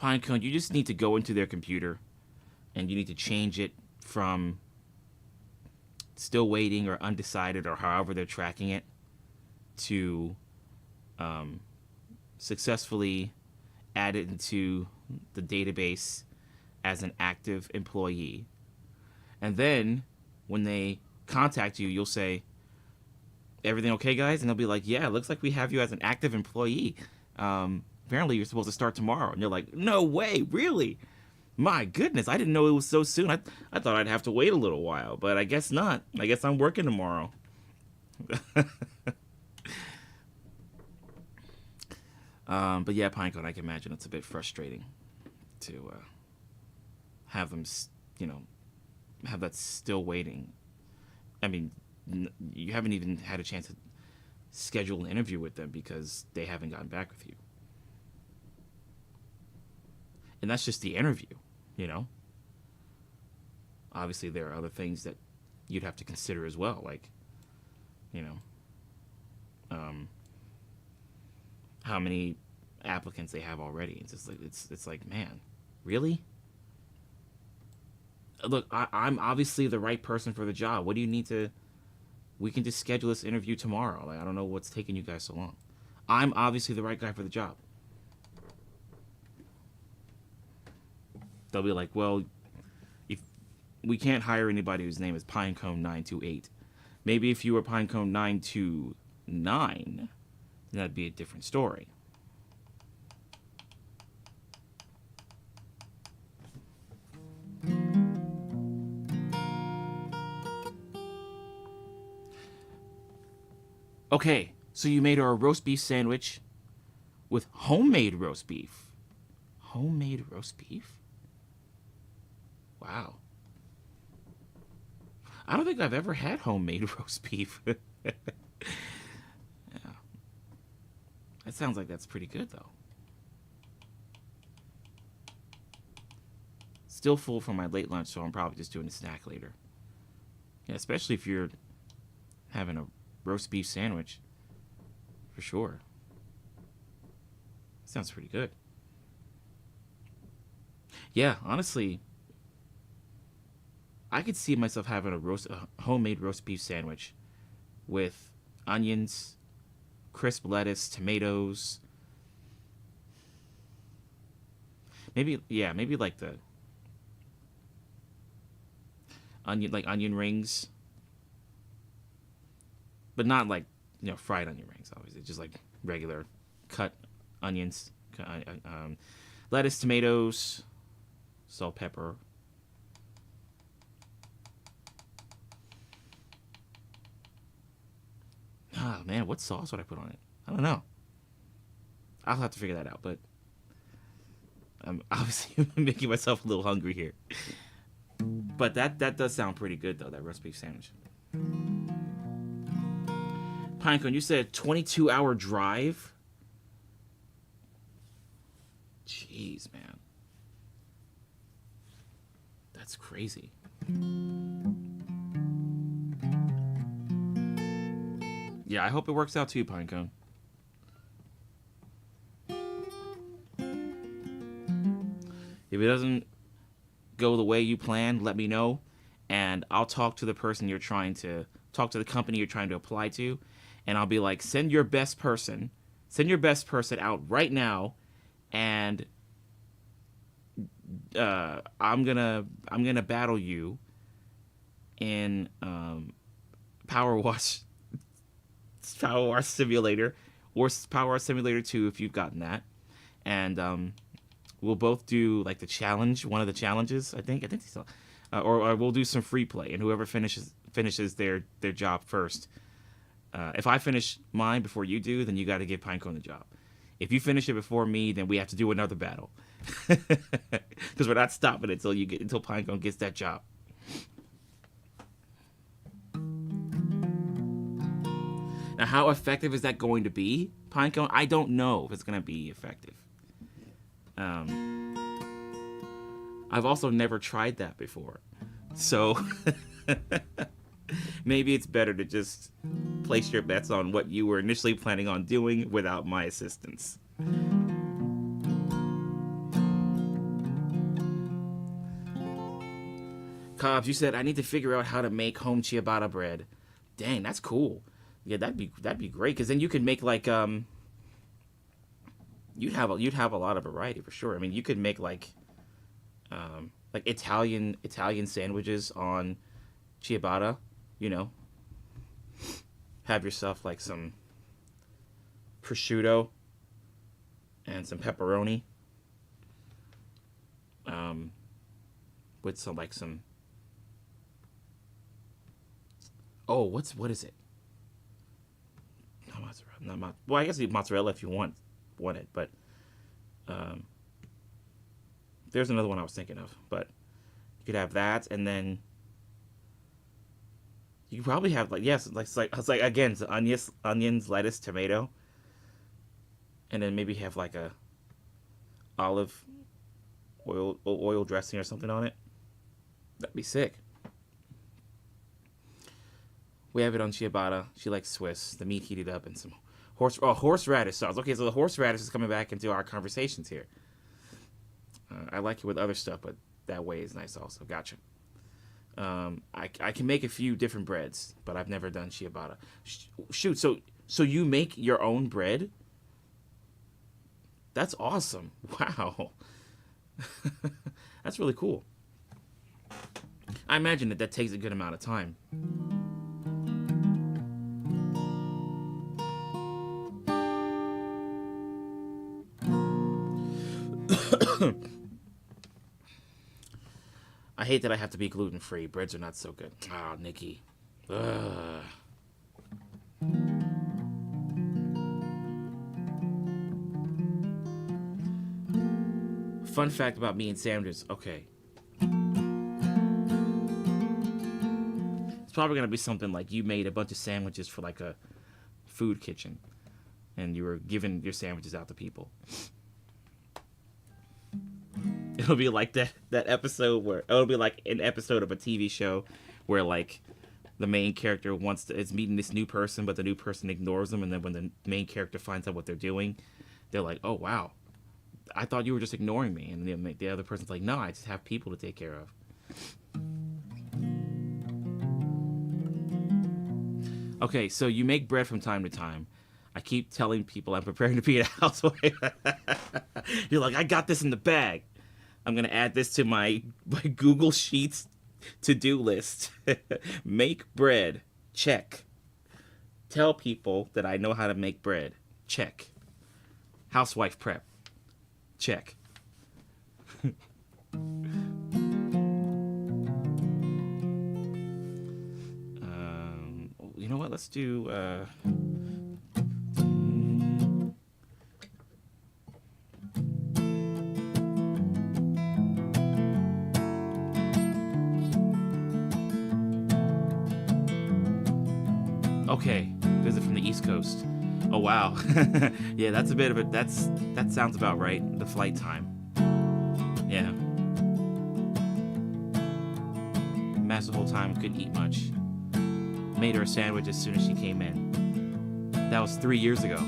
Pinecone, you just need to go into their computer and you need to change it from still waiting or undecided or however they're tracking it to successfully add it into the database as an active employee. And then when they contact you, you'll say, everything okay, guys? And they'll be like, yeah, it looks like we have you as an active employee. Apparently you're supposed to start tomorrow. And you're like, no way, really? My goodness, I didn't know it was so soon. I thought I'd have to wait a little while, but I guess not. I guess I'm working tomorrow. But yeah, Pinecone, I can imagine it's a bit frustrating to have them, have that still waiting. I mean, you haven't even had a chance to schedule an interview with them because they haven't gotten back with you. And that's just the interview, Obviously, there are other things that you'd have to consider as well, like, how many applicants they have already. It's just like it's like, man, really? Look, I'm obviously the right person for the job. What do you need to? We can just schedule this interview tomorrow. Like, I don't know what's taking you guys so long. I'm obviously the right guy for the job. They'll be like, well, if we can't hire anybody whose name is Pinecone 928. Maybe if you were Pinecone 929, that'd be a different story. Okay, so you made her a roast beef sandwich with homemade roast beef. Homemade roast beef? Wow. I don't think I've ever had homemade roast beef. Yeah. That sounds like that's pretty good, though. Still full from my late lunch, so I'm probably just doing a snack later. Yeah, especially if you're having a roast beef sandwich. For sure. Sounds pretty good. Yeah, honestly, I could see myself having a homemade roast beef sandwich with onions, crisp lettuce, tomatoes. Maybe like the onion rings, but not like fried onion rings. Obviously, just like regular cut onions, lettuce, tomatoes, salt, pepper. Oh man, what sauce would I put on it? I don't know. I'll have to figure that out, but I'm obviously making myself a little hungry here. But that does sound pretty good though, that roast beef sandwich. Pinecone, you said 22-hour drive? Jeez, man. That's crazy. Yeah, I hope it works out too, Pinecone. If it doesn't go the way you planned, let me know, and I'll talk to the person you're trying to talk to, the company you're trying to apply to, and I'll be like, send your best person out right now, and I'm gonna battle you in Power Wash Simulator or Power Wash Simulator 2 if you've gotten that, and we'll both do like the challenge, one of the challenges. I think so. Or we'll do some free play, and whoever finishes their job first If I finish mine before you do, then you got to give Pinecone the job. If you finish it before me, then we have to do another battle. Because we're not stopping it until Pinecone gets that job. Now, how effective is that going to be, Pinecone? I don't know if it's going to be effective. I've also never tried that before. So maybe it's better to just place your bets on what you were initially planning on doing without my assistance. Cobbs, you said I need to figure out how to make home ciabatta bread. Dang, that's cool. Yeah, that'd be great, because then you could make like you'd have a lot of variety for sure. I mean, you could make like Italian sandwiches on ciabatta, you know. Have yourself like some prosciutto and some pepperoni, with some oh, what is it? Not mozzarella. Well, I guess mozzarella if you want it, but there's another one I was thinking of. But you could have that, and then you could probably have again, onions, lettuce, tomato, and then maybe have like a olive oil dressing or something on it. That'd be sick. We have it on ciabatta. She likes Swiss. The meat heated up and some horseradish sauce. Okay, so the horseradish is coming back into our conversations here. I like it with other stuff, but that way is nice also. Gotcha. I can make a few different breads, but I've never done ciabatta. Shoot, so you make your own bread? That's awesome. Wow. That's really cool. I imagine that takes a good amount of time. I hate that I have to be gluten-free. Breads are not so good. Oh, Nikki. Ugh. Fun fact about me and sandwiches. Okay. It's probably going to be something like you made a bunch of sandwiches for like a food kitchen, and you were giving your sandwiches out to people. It'll be like that episode where it'll be like an episode of a TV show where like the main character is meeting this new person, but the new person ignores them, and then when the main character finds out what they're doing, they're like, "Oh wow, I thought you were just ignoring me," and the other person's like, "No, I just have people to take care of." Okay, so you make bread from time to time. I keep telling people I'm preparing to be a housewife. You're like, I got this in the bag. I'm going to add this to my Google Sheets to-do list. Make bread. Check. Tell people that I know how to make bread. Check. Housewife prep. Check. You know what? Let's do... Okay, visit from the East Coast. Oh wow, yeah, that's a bit of it. That sounds about right. The flight time. Yeah. Imagine the whole time couldn't eat much. Made her a sandwich as soon as she came in. That was 3 years ago.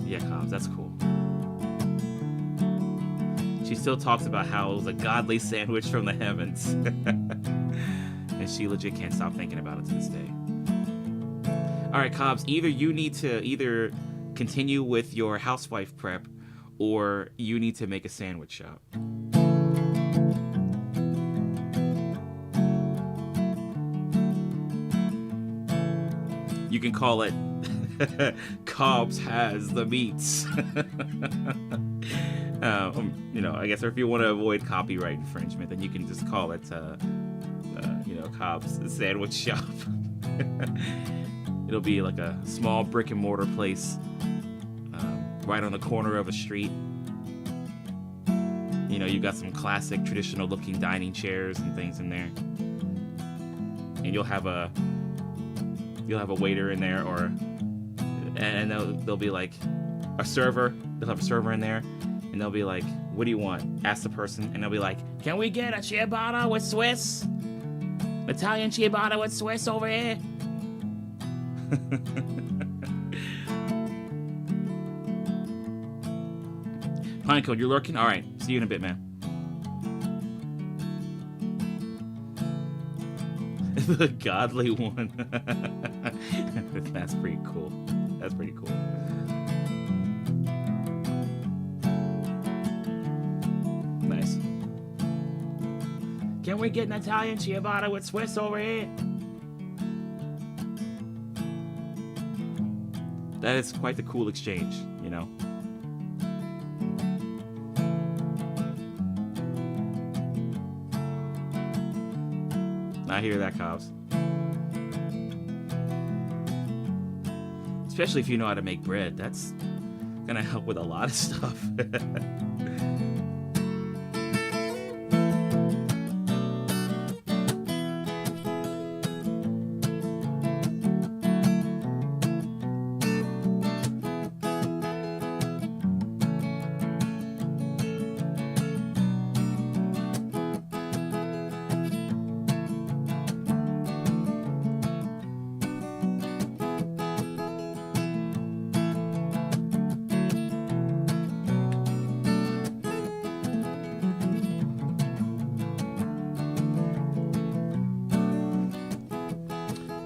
Yeah, Cobbs, that's cool. She still talks about how it was a godly sandwich from the heavens, and she legit can't stop thinking about it to this day. All right, Cobbs, either you need to continue with your housewife prep, or you need to make a sandwich shop. You can call it Cobbs Has the Meats. I guess, or if you want to avoid copyright infringement, then you can just call it, Cobb's Sandwich Shop. It'll be like a small brick and mortar place right on the corner of a street. You know, you got some classic traditional looking dining chairs and things in there. And you'll have a waiter in there, and they'll be like a server. They'll have a server in there, and they'll be like, "What do you want?" Ask the person, and they'll be like, "Can we get a ciabatta with Swiss? Italian ciabatta with Swiss over here." Pinecone, you're lurking? All right, see you in a bit, man. The godly one. That's pretty cool. That's pretty cool. Nice. Can we get an Italian ciabatta with Swiss over here? That is quite the cool exchange, you know? I hear that, Cobbs. Especially if you know how to make bread. That's gonna help with a lot of stuff.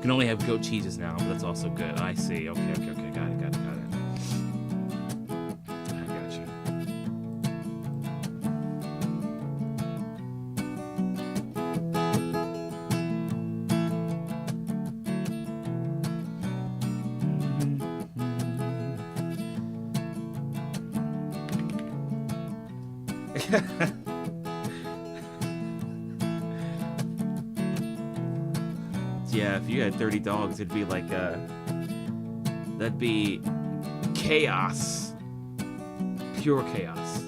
Can only have goat cheeses now, but that's also good. I see. Okay. Got it. I got you. Yeah, if you had 30 dogs, it'd be like that'd be chaos. Pure chaos.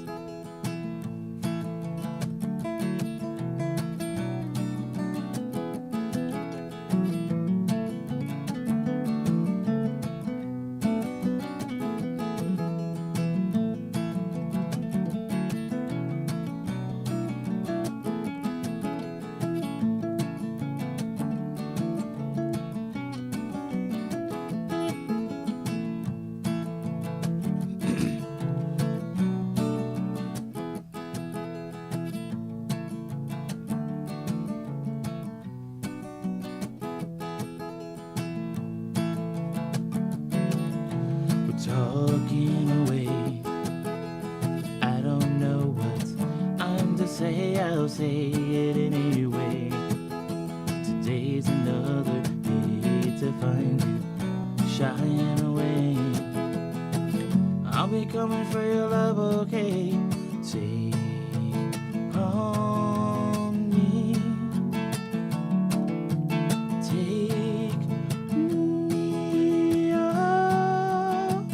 Talking away, I don't know what I'm to say, I'll say it anyway. Today's another day to find you shying away. I'll be coming for your love, okay? Take on me. Take me up.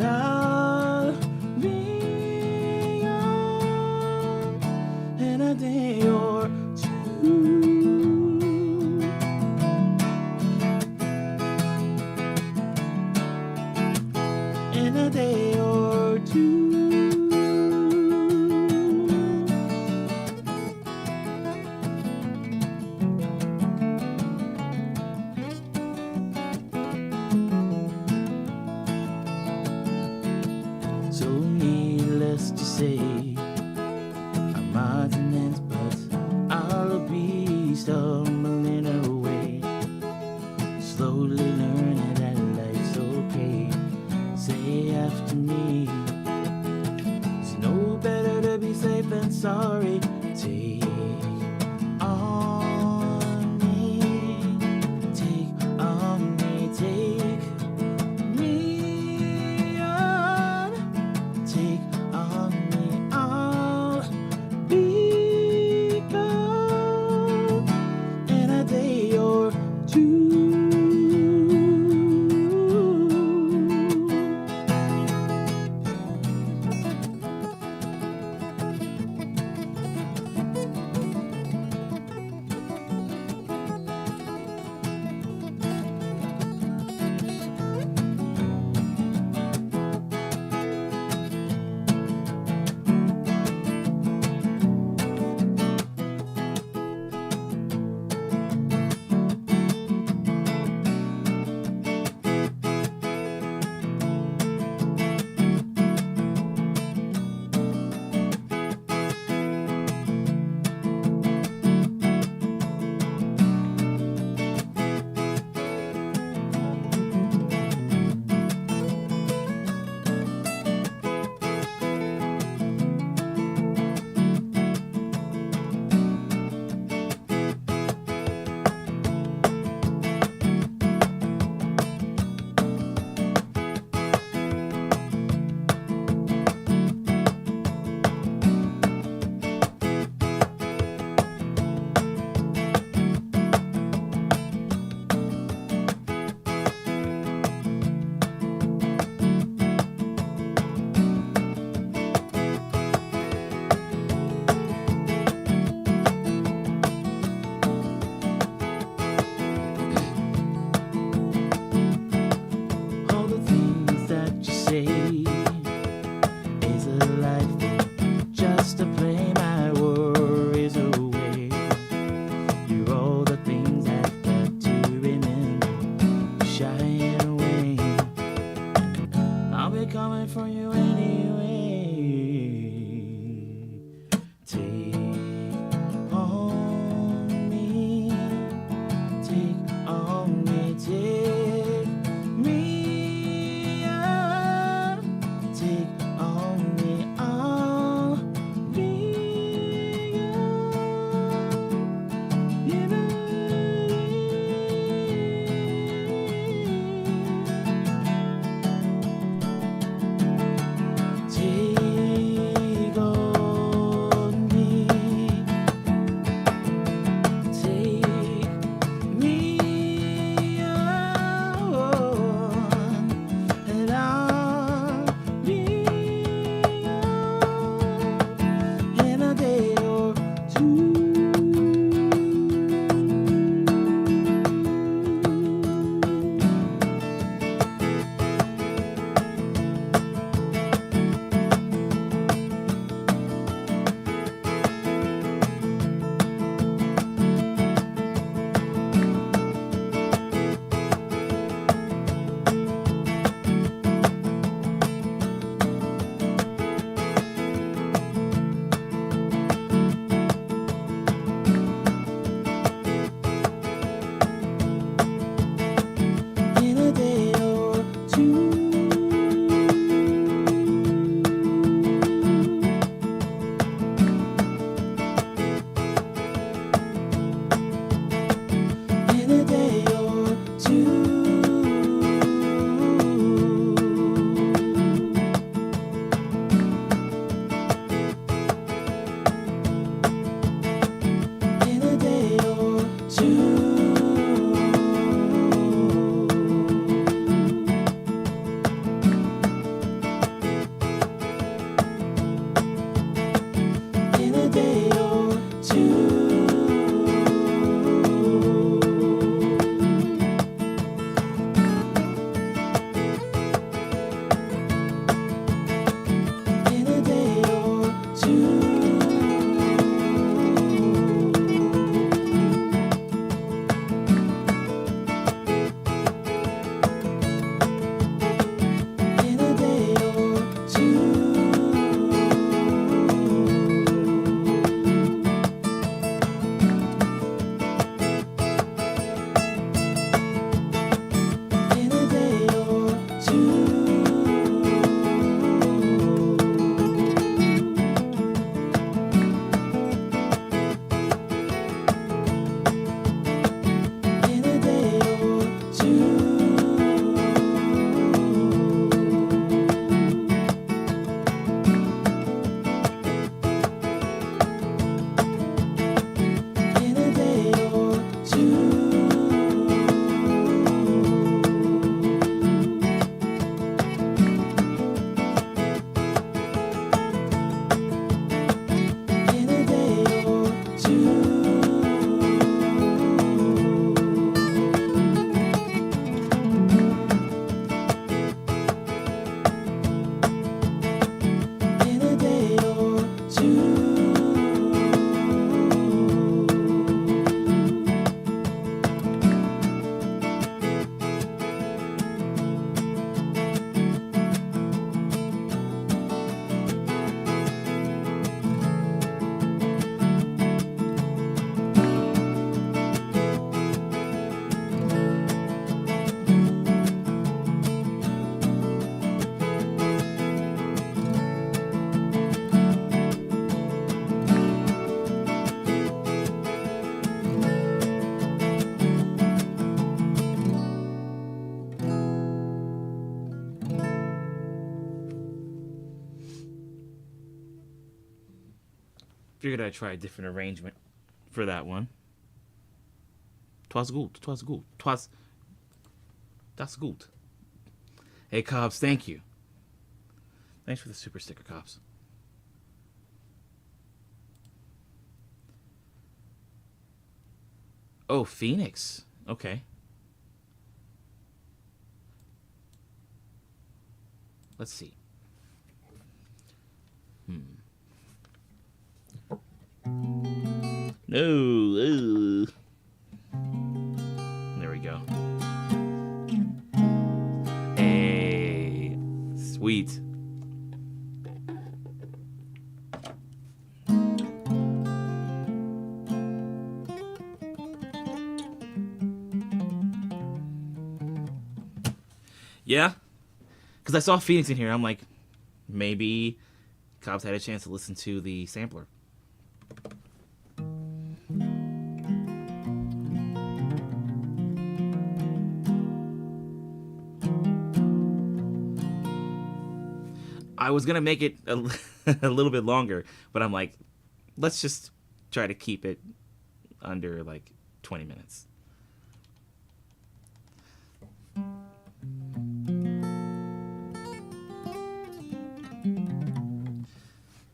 I'll be young in a day or two. In a day or two. So needless to say, I'm odds and ends, but I'll be stumbling away, slowly learning that life's okay. Say after me, it's no better to be safe than sorry. Take on me, take on me, take me on, take on me, I'll be gone in a day or two. delightful just to play my worries away. You're all the things I've got to remember, shying away. I'll be coming for you anyway. Take on me, take on me, take me up, take on me, I'll be take on me, take me on, and I'll be on in a day or two. In a day or two. In a day or two. In a day or two. In a day or two. In a day or two. In a day or two. In a day or two. In a day or two. In a day or two. In a day or two. In a day or two. Figured I'd try a different arrangement for that one. Twas gut, twas gut, twas. Das gut. Hey, Cobbs, thank you. Thanks for the super sticker, Cobbs. Oh, Phoenix. Okay. Let's see. No. There we go. Hey, sweet. Yeah, because I saw Phoenix in here. I'm like, maybe Cobbs had a chance to listen to the sampler. I was going to make it a little bit longer, but I'm like, let's just try to keep it under like 20 minutes.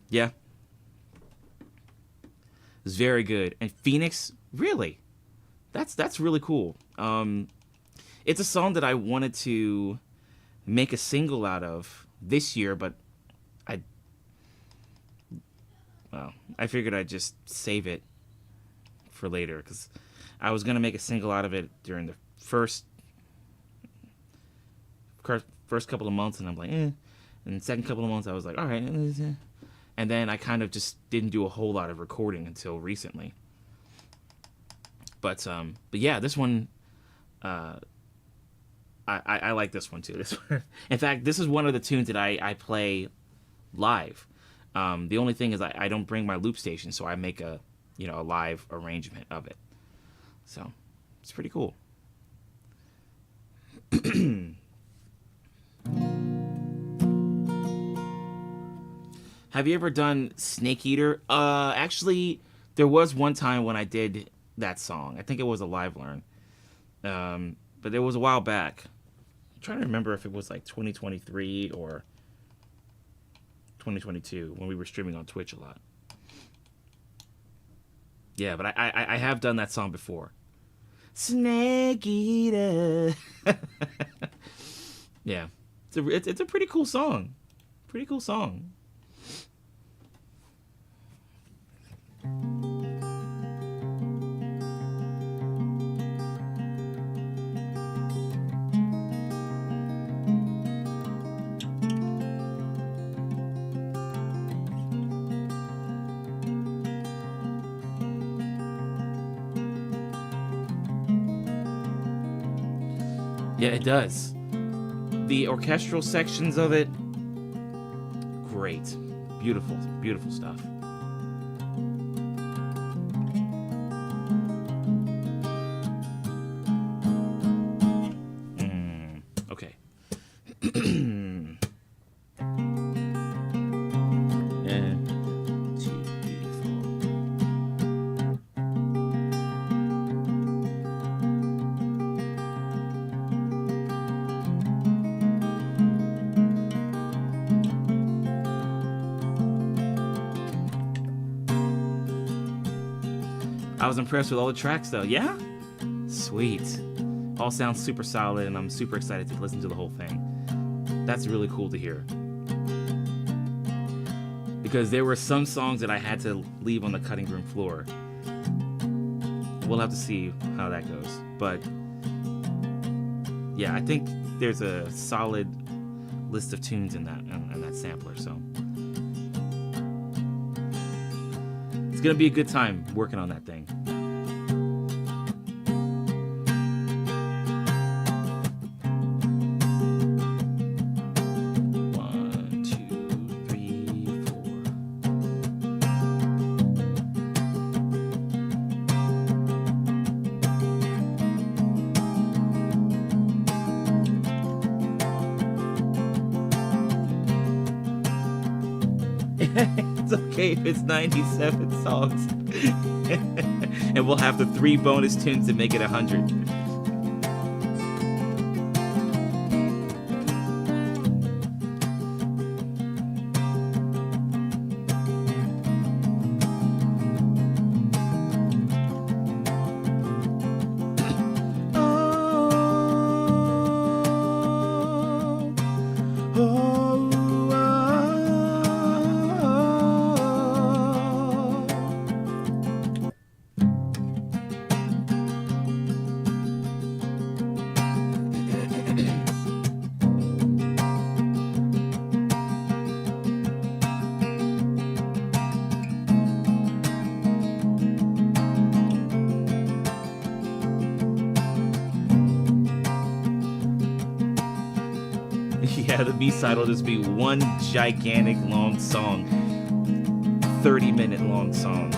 Yeah. It was very good. And Phoenix, really? That's really cool. It's a song that I wanted to make a single out of this year, but I figured I'd just save it for later, because I was going to make a single out of it during the first couple of months, and I'm like, And the second couple of months, I was like, all right. And then I kind of just didn't do a whole lot of recording until recently. But yeah, this one, I like this one too. In fact, this is one of the tunes that I play live. The only thing is I don't bring my loop station, so I make a live arrangement of it. So it's pretty cool. Have you ever done Snake Eater? Actually, there was one time when I did that song. I think it was a live learn. But it was a while back. I'm trying to remember if it was like 2023 or 2022 when we were streaming on Twitch a lot. Yeah, but I have done that song before. Snake Eater. Yeah, it's a pretty cool song. Pretty cool song. Yeah, it does. The orchestral sections of it, great. Beautiful, beautiful stuff. Okay. I was impressed with all the tracks, though. Yeah? Sweet. All sounds super solid, and I'm super excited to listen to the whole thing. That's really cool to hear. Because there were some songs that I had to leave on the cutting room floor. We'll have to see how that goes. But, yeah, I think there's a solid list of tunes in that sampler, so it's gonna be a good time working on that thing. It's okay if it's 97 songs. And we'll have the 3 bonus tunes to make it 100. Yeah, the B-side will just be one gigantic long song. 30-minute long song.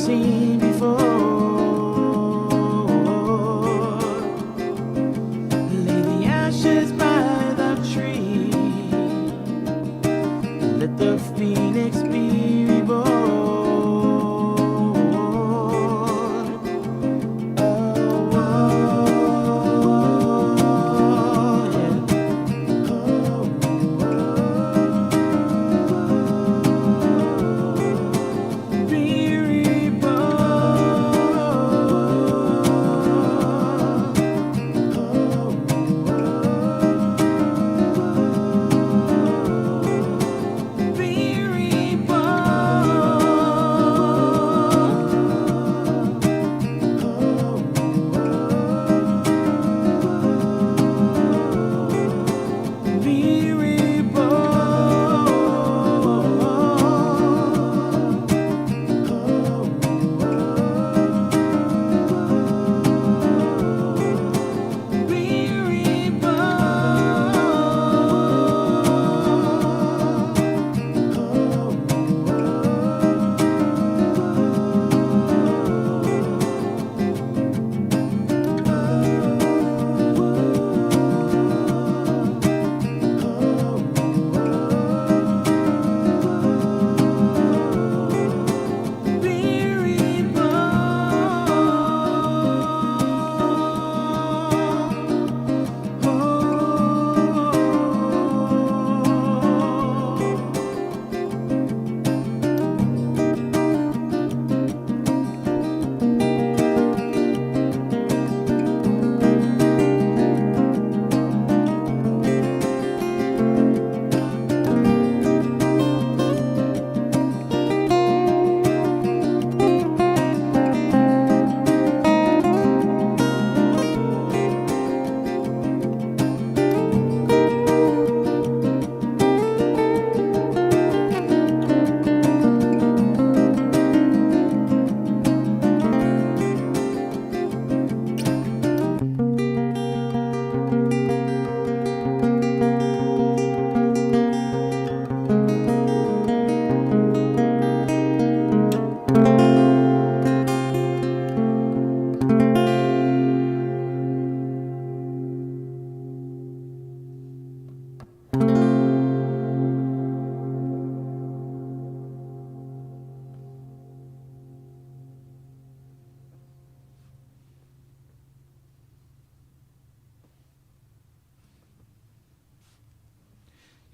seen before. Lay the ashes by the tree and let the phoenix be reborn.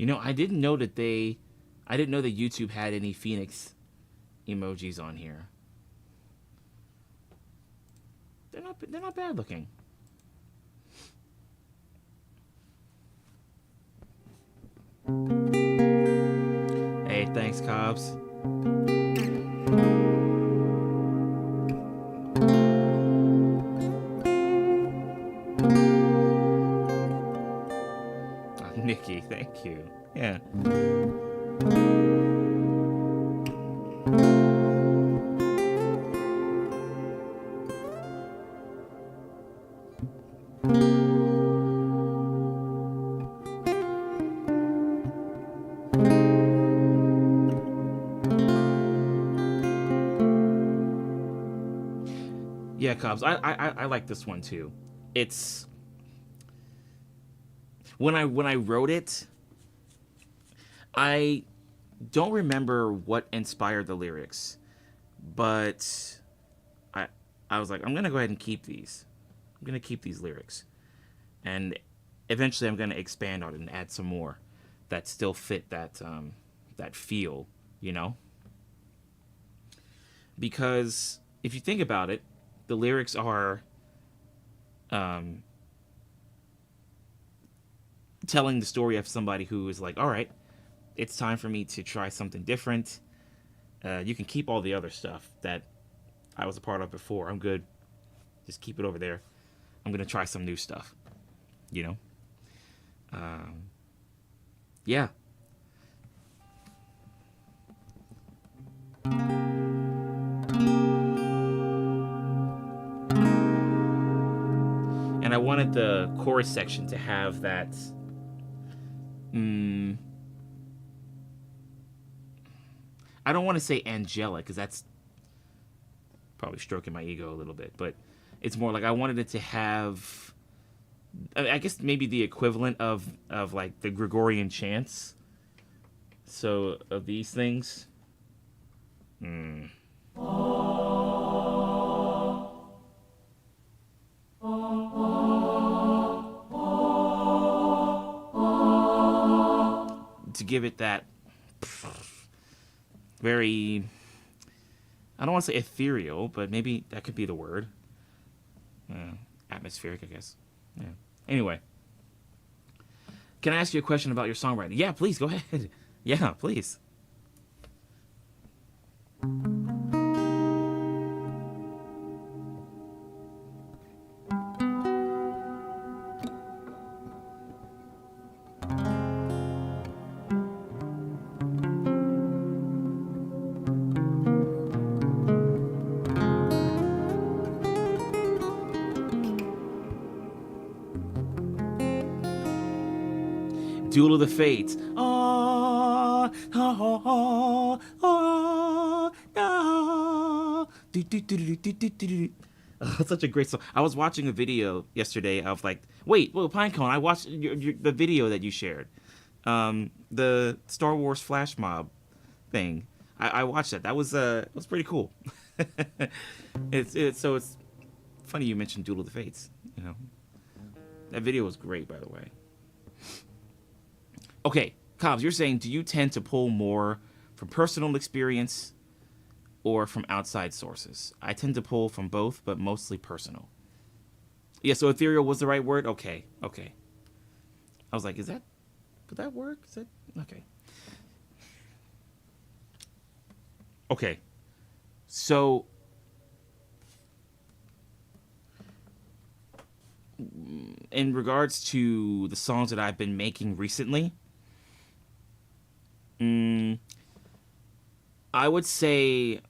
You know, I didn't know that YouTube had any Phoenix emojis on here. They're not bad looking. Hey, thanks, Cobbs. Nikki, thank you. Yeah. Yeah, Cobbs, I like this one too. It's when I wrote it, I don't remember what inspired the lyrics, but I was like, I'm gonna go ahead and keep these. I'm gonna keep these lyrics, and eventually I'm gonna expand on it and add some more that still fit that that feel, you know. Because if you think about it, the lyrics are telling the story of somebody who is like, all right, it's time for me to try something different. You can keep all the other stuff that I was a part of before. I'm good. Just keep it over there. I'm going to try some new stuff, you know? Yeah. And I wanted the chorus section to have that I don't want to say angelic, because that's Probably stroking my ego a little bit, but it's more like I wanted it to have, I guess maybe the equivalent of like the Gregorian chants. So of these things. To give it that very, I don't want to say ethereal, but maybe that could be the word. Atmospheric, I guess. Yeah. Anyway, can I ask you a question about your songwriting? Yeah, please, go ahead. Yeah, please. Duel of the Fates. Oh, oh, oh, oh, oh. Oh, such a great song. I was watching a video yesterday of like, wait, Pinecone, I watched the video that you shared. The Star Wars flash mob thing. I watched that. That was pretty cool. It's funny you mentioned Duel of the Fates. You know, that video was great, by the way. Okay, Cobbs, you're saying, do you tend to pull more from personal experience or from outside sources? I tend to pull from both, but mostly personal. Yeah, so ethereal was the right word? Okay. I was like, would that work? Is that, okay. Okay, so in regards to the songs that I've been making recently, I would say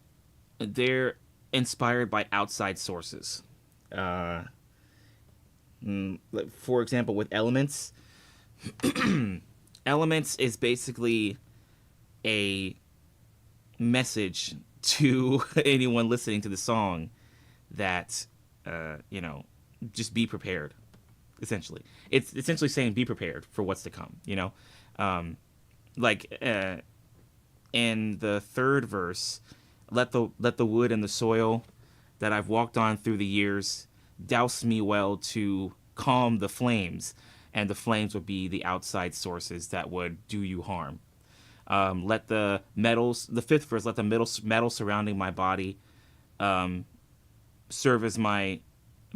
they're inspired by outside sources. For example, with Elements, Elements is basically a message to anyone listening to the song that, just be prepared. Essentially, it's essentially saying be prepared for what's to come. In the third verse, let the wood and the soil that I've walked on through the years douse me well to calm the flames, and the flames would be the outside sources that would do you harm. Let the metals, the fifth verse, let the metal surrounding my body serve as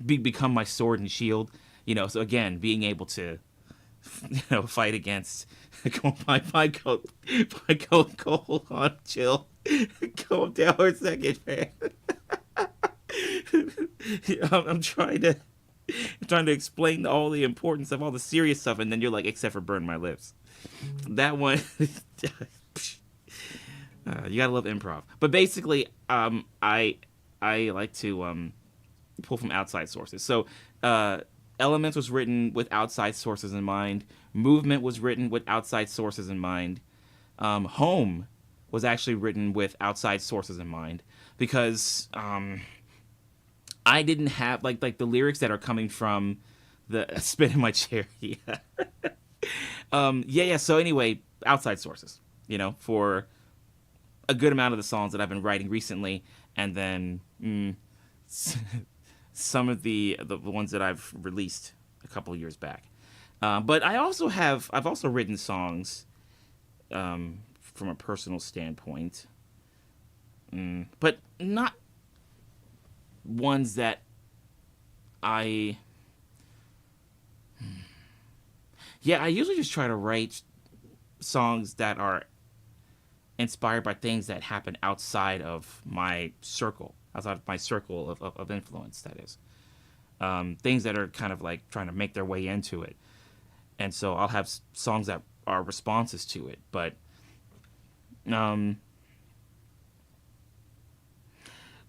become my sword and shield. So again, being able to, fight against. Hold on, chill. Calm down for a second, man. I'm trying to explain all the importance of all the serious stuff, and then you're like, except for burn my lips. That one, you gotta love improv. But basically, I like to pull from outside sources. So, Elements was written with outside sources in mind. Movement was written with outside sources in mind. Home was actually written with outside sources in mind, because I didn't have like the lyrics that are coming from the spin in my chair. Yeah. So anyway, outside sources, for a good amount of the songs that I've been writing recently, and then some of the ones that I've released a couple of years back. But I've also written songs from a personal standpoint, but not ones that I usually just try to write songs that are inspired by things that happen outside of my circle of influence, that is. Things that are kind of like trying to make their way into it. And so I'll have songs that are responses to it, but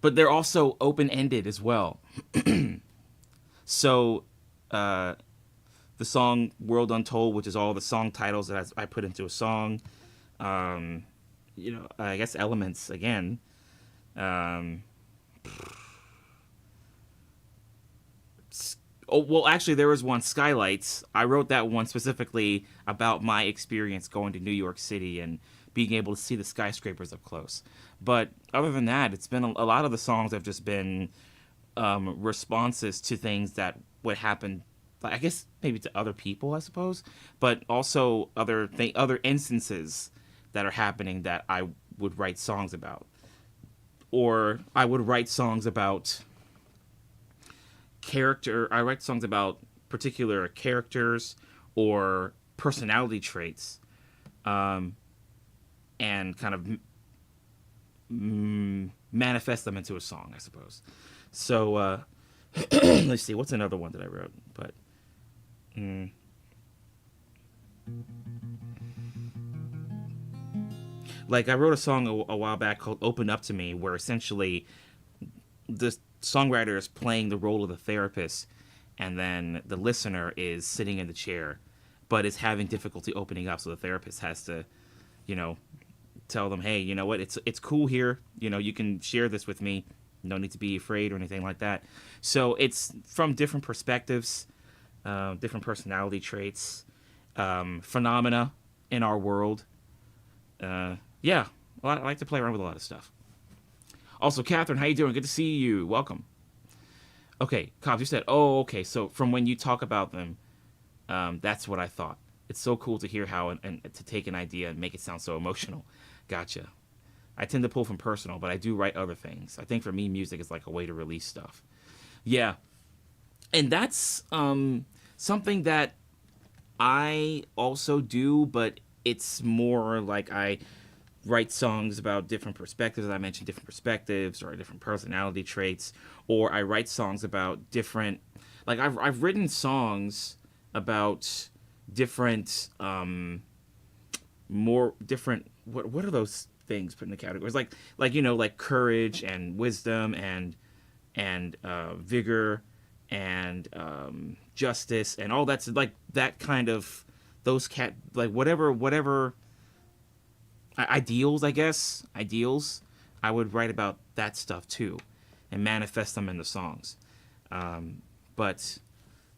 they're also open-ended as well. So the song World Untold, which is all the song titles that I put into a song, I guess Elements again. Oh, well, actually, there was one, Skylights. I wrote that one specifically about my experience going to New York City and being able to see the skyscrapers up close. But other than that, it's been a lot of the songs have just been responses to things that would happen, I guess maybe to other people, I suppose, but also other instances that are happening that I would write songs about. Or I would write songs about I write songs about particular characters or personality traits, and kind of manifest them into a song, I suppose. So let's see, what's another one that I wrote? But like I wrote a song a while back called "Open Up to Me," where essentially the songwriter is playing the role of the therapist, and then the listener is sitting in the chair, but is having difficulty opening up. So the therapist has to, tell them, hey, you know what? It's cool here. You can share this with me. No need to be afraid or anything like that. So it's from different perspectives, different personality traits, phenomena in our world. Yeah, well, I like to play around with a lot of stuff. Also, Catherine, how you doing? Good to see you. Welcome. Okay, Cobbs, you said, oh, okay, so from when you talk about them, that's what I thought. It's so cool to hear how and to take an idea and make it sound so emotional. Gotcha. I tend to pull from personal, but I do write other things. I think for me, music is like a way to release stuff. Yeah. And that's something that I also do, but it's more like I write songs about different perspectives. I mentioned different perspectives or different personality traits, or I write songs about different, like I've written songs about different, more different, what are those things put in the categories? Like courage and wisdom and vigor and justice and all that's like that kind of those whatever ideals, I guess. Ideals. I would write about that stuff too and manifest them in the songs. But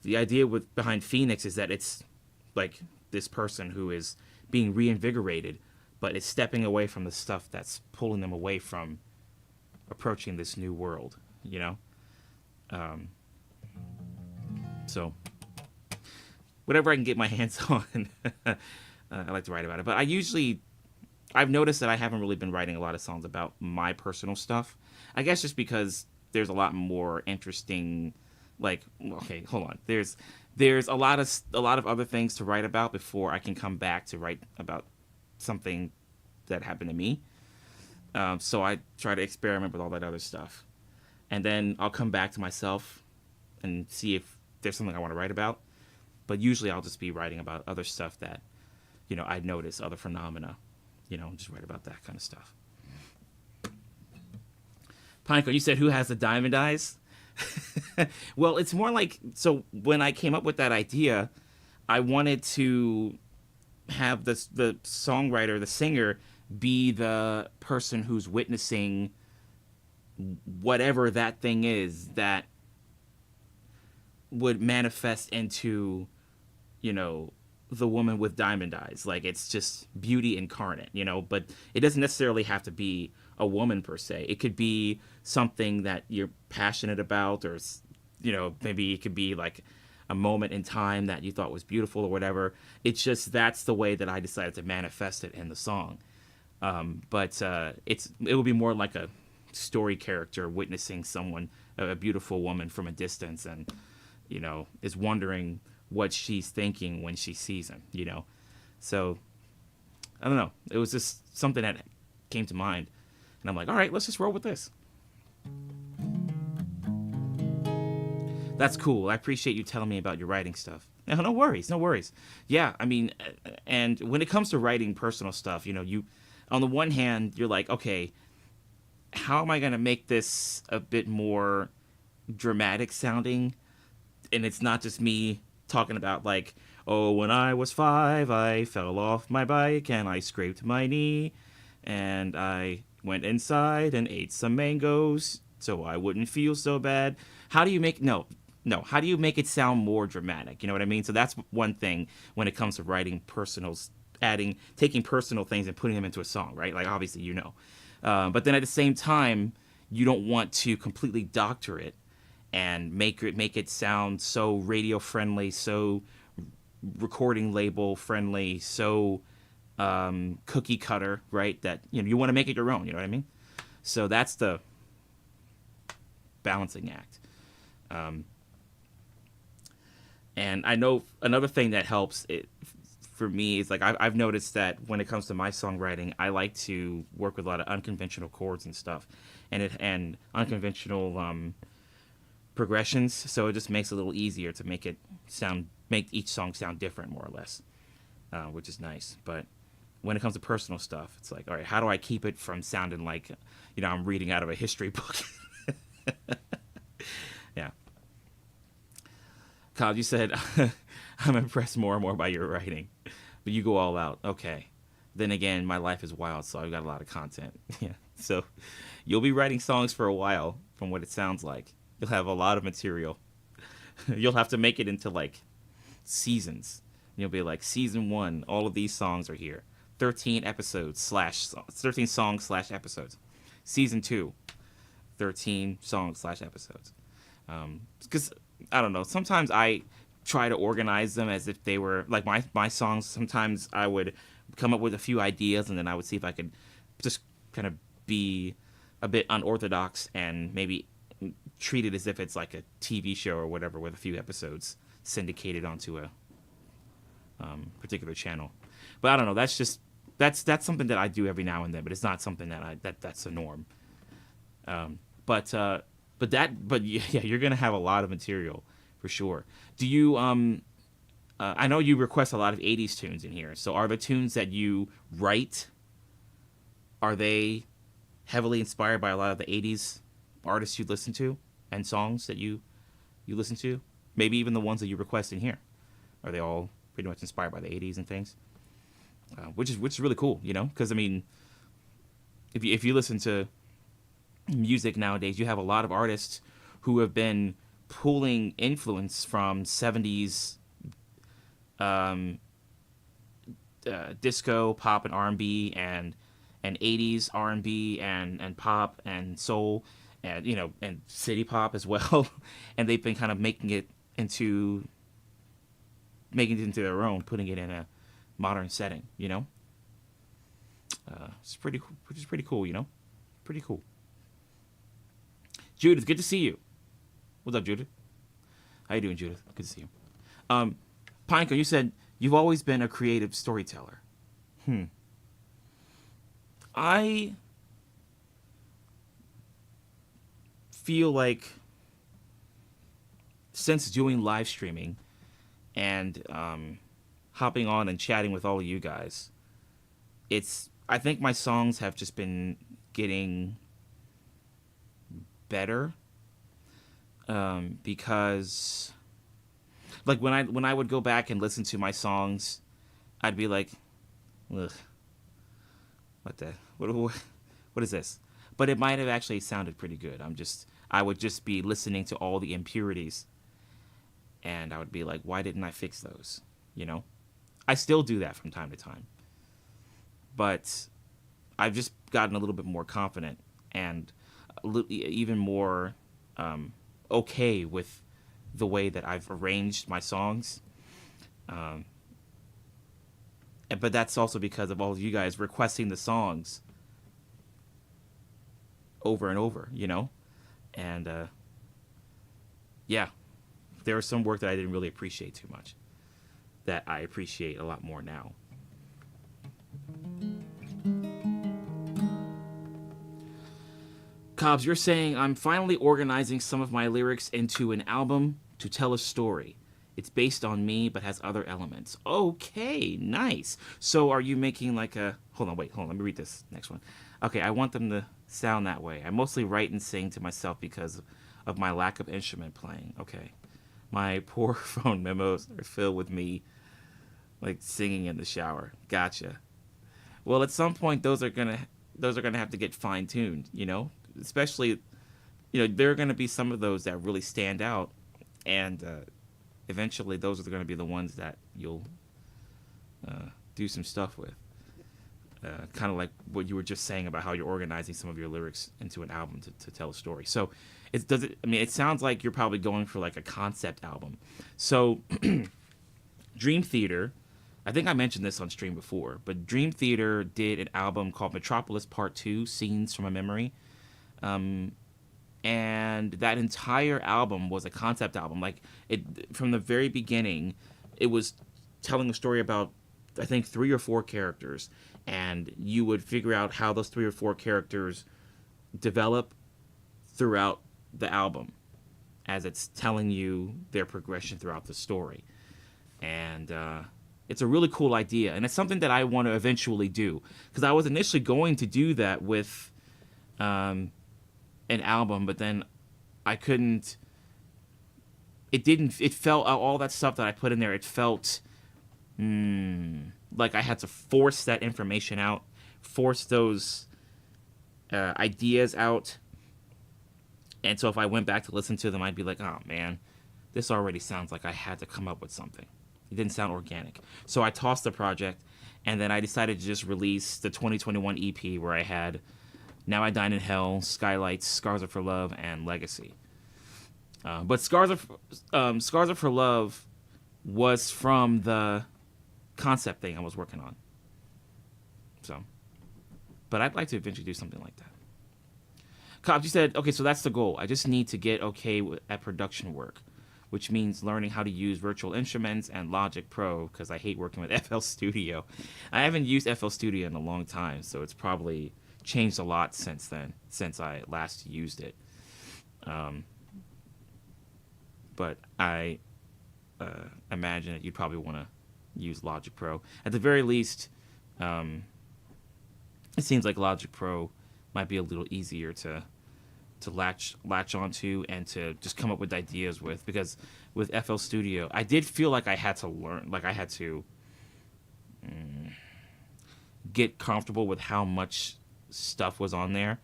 the idea behind Phoenix is that it's like this person who is being reinvigorated, but is stepping away from the stuff that's pulling them away from approaching this new world, So whatever I can get my hands on, I like to write about it. But I've noticed that I haven't really been writing a lot of songs about my personal stuff. I guess just because there's a lot more interesting, okay, hold on. There's a lot of other things to write about before I can come back to write about something that happened to me. So I try to experiment with all that other stuff. And then I'll come back to myself and see if there's something I want to write about. But usually I'll just be writing about other stuff that, I'd notice, other phenomena. Just write about that kind of stuff. Pinecone, you said, who has the diamond eyes? Well, it's more like, so when I came up with that idea, I wanted to have the songwriter, the singer, be the person who's witnessing whatever that thing is that would manifest into, the woman with diamond eyes. Like, it's just beauty incarnate, but it doesn't necessarily have to be a woman per se. It could be something that you're passionate about, or, maybe it could be like a moment in time that you thought was beautiful or whatever. It's just, that's the way that I decided to manifest it in the song. But it will be more like a story character witnessing someone, a beautiful woman from a distance, and, is wondering what she's thinking when she sees him, So, I don't know. It was just something that came to mind. And I'm like, all right, let's just roll with this. That's cool. I appreciate you telling me about your writing stuff. No worries. Yeah, I mean, and when it comes to writing personal stuff, you, on the one hand, you're like, okay, how am I going to make this a bit more dramatic sounding? And it's not just me talking about like, oh, when I was 5, I fell off my bike and I scraped my knee and I went inside and ate some mangoes so I wouldn't feel so bad. How do you make, no, no, how do you make it sound more dramatic? You know what I mean? So that's one thing when it comes to writing personals, taking personal things and putting them into a song, right? Like obviously, but then at the same time, you don't want to completely doctor it and make it sound so radio friendly, so recording label friendly, so cookie cutter, right? That you want to make it your own. You know what I mean? So that's the balancing act. And I know another thing that helps for me is like I've noticed that when it comes to my songwriting, I like to work with a lot of unconventional chords and stuff, and unconventional progressions. So it just makes it a little easier to make each song sound different, more or less, which is nice. But when it comes to personal stuff, it's like, all right, how do I keep it from sounding like I'm reading out of a history book? Yeah. Kyle, you said, I'm impressed more and more by your writing, but you go all out. Okay. Then again, my life is wild, so I've got a lot of content. Yeah. So you'll be writing songs for a while, from what it sounds like. You'll have a lot of material. You'll have to make it into like seasons. You'll be like, season 1, all of these songs are here. 13 songs / episodes. Season 2, 13 songs / episodes. Because I don't know, sometimes I try to organize them as if they were like my songs. Sometimes I would come up with a few ideas, and then I would see if I could just kind of be a bit unorthodox and maybe treat it as if it's like a TV show or whatever, with a few episodes syndicated onto a particular channel. But I don't know, that's something that I do every now and then, but it's not something that's the norm. But yeah, you're gonna have a lot of material for sure. Do you I know you request a lot of 80s tunes in here. So are the tunes that you write, are they heavily inspired by a lot of the 80s artists you listen to and songs that you listen to? Maybe even the ones that you request in here. Are they all pretty much inspired by the 80s and things? Which is really cool, because I mean, if you listen to music nowadays, you have a lot of artists who have been pulling influence from 70s disco, pop, and R&B, and 80s R&B and pop and soul, and and city pop as well. And they've been kind of making it into their own, putting it in a modern setting. It's pretty cool. Pretty cool. Judith, good to see you. What's up, Judith? How you doing, Judith? Good to see you. Pineko, you said you've always been a creative storyteller. I feel like since doing live streaming and hopping on and chatting with all of you guys, I think my songs have just been getting better, because like when I would go back and listen to my songs, I'd be like, ugh, what is this? But it might have actually sounded pretty good. I would just be listening to all the impurities, and I would be like, why didn't I fix those? I still do that from time to time, but I've just gotten a little bit more confident and even more okay with the way that I've arranged my songs. But that's also because of all of you guys requesting the songs over and over, And yeah, there was some work that I didn't really appreciate too much that I appreciate a lot more now. Cobbs, you're saying I'm finally organizing some of my lyrics into an album to tell a story. It's based on me, but has other elements. Okay, nice. So are you making like a... Hold on, let me read this next one. Okay, I want them to sound that way. I mostly write and sing to myself because of my lack of instrument playing. Okay. My poor phone memos are filled with me like singing in the shower. Gotcha. Well, at some point those are gonna have to get fine-tuned, Especially, there are gonna be some of those that really stand out and eventually those are going to be the ones that you'll do some stuff with. Kind of like what you were just saying about how you're organizing some of your lyrics into an album to tell a story. So it sounds like you're probably going for like a concept album. So Dream Theater, I think I mentioned this on stream before, but Dream Theater did an album called Metropolis Part 2, Scenes from a Memory. And that entire album was a concept album. Like, from the very beginning, it was telling a story about, I think, 3 or 4 characters, and you would figure out how those 3 or 4 characters develop throughout the album as it's telling you their progression throughout the story. And it's a really cool idea, and it's something that I want to eventually do, because I was initially going to do that with an album, but then I couldn't. It felt, all that stuff that I put in there, it felt like I had to force that information out, force those ideas out. And so if I went back to listen to them, I'd be like, oh man, this already sounds like I had to come up with something. It didn't sound organic. So I tossed the project, and then I decided to just release the 2021 EP where I had Now I Dine in Hell, Skylights, Scars Are for Love, and Legacy. But Scars Are for Love was from the concept thing I was working on. So, but I'd like to eventually do something like that. Cobbs, you said, okay, so that's the goal. I just need to get okay at production work, which means learning how to use virtual instruments and Logic Pro, because I hate working with FL Studio. I haven't used FL Studio in a long time, so it's probably changed a lot since then, since I last used it. But I imagine that you'd probably want to use Logic Pro. At the very least, it seems like Logic Pro might be a little easier to latch onto and to just come up with ideas with, because with FL Studio, I did feel like I had to learn, like I had to get comfortable with how much stuff was on there.